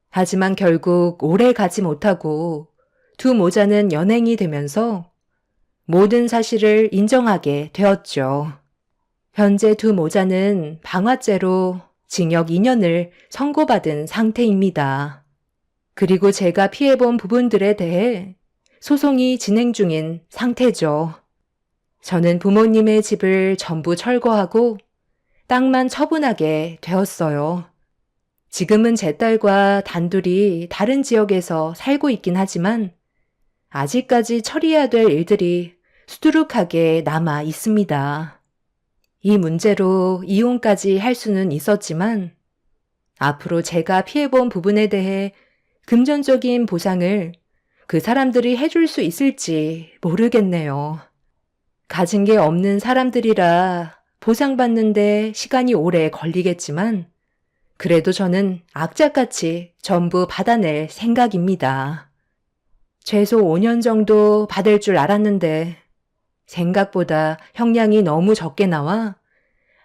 하지만 결국 오래 가지 못하고 두 모자는 연행이 되면서 모든 사실을 인정하게 되었죠. 현재 두 모자는 방화죄로 징역 2년을 선고받은 상태입니다. 그리고 제가 피해본 부분들에 대해 소송이 진행 중인 상태죠. 저는 부모님의 집을 전부 철거하고 땅만 처분하게 되었어요. 지금은 제 딸과 단둘이 다른 지역에서 살고 있긴 하지만 아직까지 처리해야 될 일들이 수두룩하게 남아 있습니다. 이 문제로 이혼까지 할 수는 있었지만 앞으로 제가 피해본 부분에 대해 금전적인 보상을 그 사람들이 해줄 수 있을지 모르겠네요. 가진 게 없는 사람들이라 보상받는데 시간이 오래 걸리겠지만 그래도 저는 악착같이 전부 받아낼 생각입니다. 최소 5년 정도 받을 줄 알았는데 생각보다 형량이 너무 적게 나와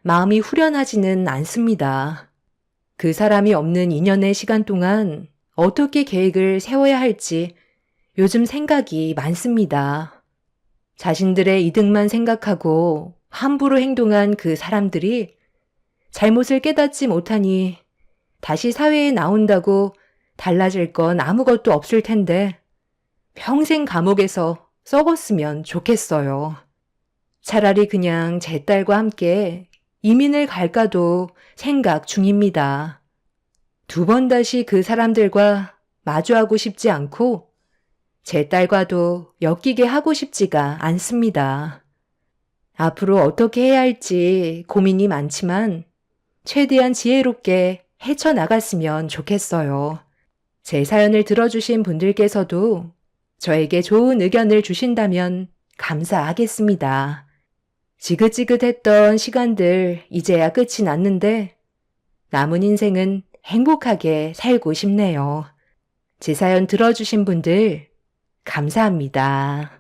마음이 후련하지는 않습니다. 그 사람이 없는 2년의 시간 동안 어떻게 계획을 세워야 할지 요즘 생각이 많습니다. 자신들의 이득만 생각하고 함부로 행동한 그 사람들이 잘못을 깨닫지 못하니 다시 사회에 나온다고 달라질 건 아무것도 없을 텐데 평생 감옥에서 썩었으면 좋겠어요. 차라리 그냥 제 딸과 함께 이민을 갈까도 생각 중입니다. 두 번 다시 그 사람들과 마주하고 싶지 않고 제 딸과도 엮이게 하고 싶지가 않습니다. 앞으로 어떻게 해야 할지 고민이 많지만 최대한 지혜롭게 헤쳐나갔으면 좋겠어요. 제 사연을 들어주신 분들께서도 저에게 좋은 의견을 주신다면 감사하겠습니다. 지긋지긋했던 시간들 이제야 끝이 났는데 남은 인생은 행복하게 살고 싶네요. 제 사연 들어주신 분들 감사합니다.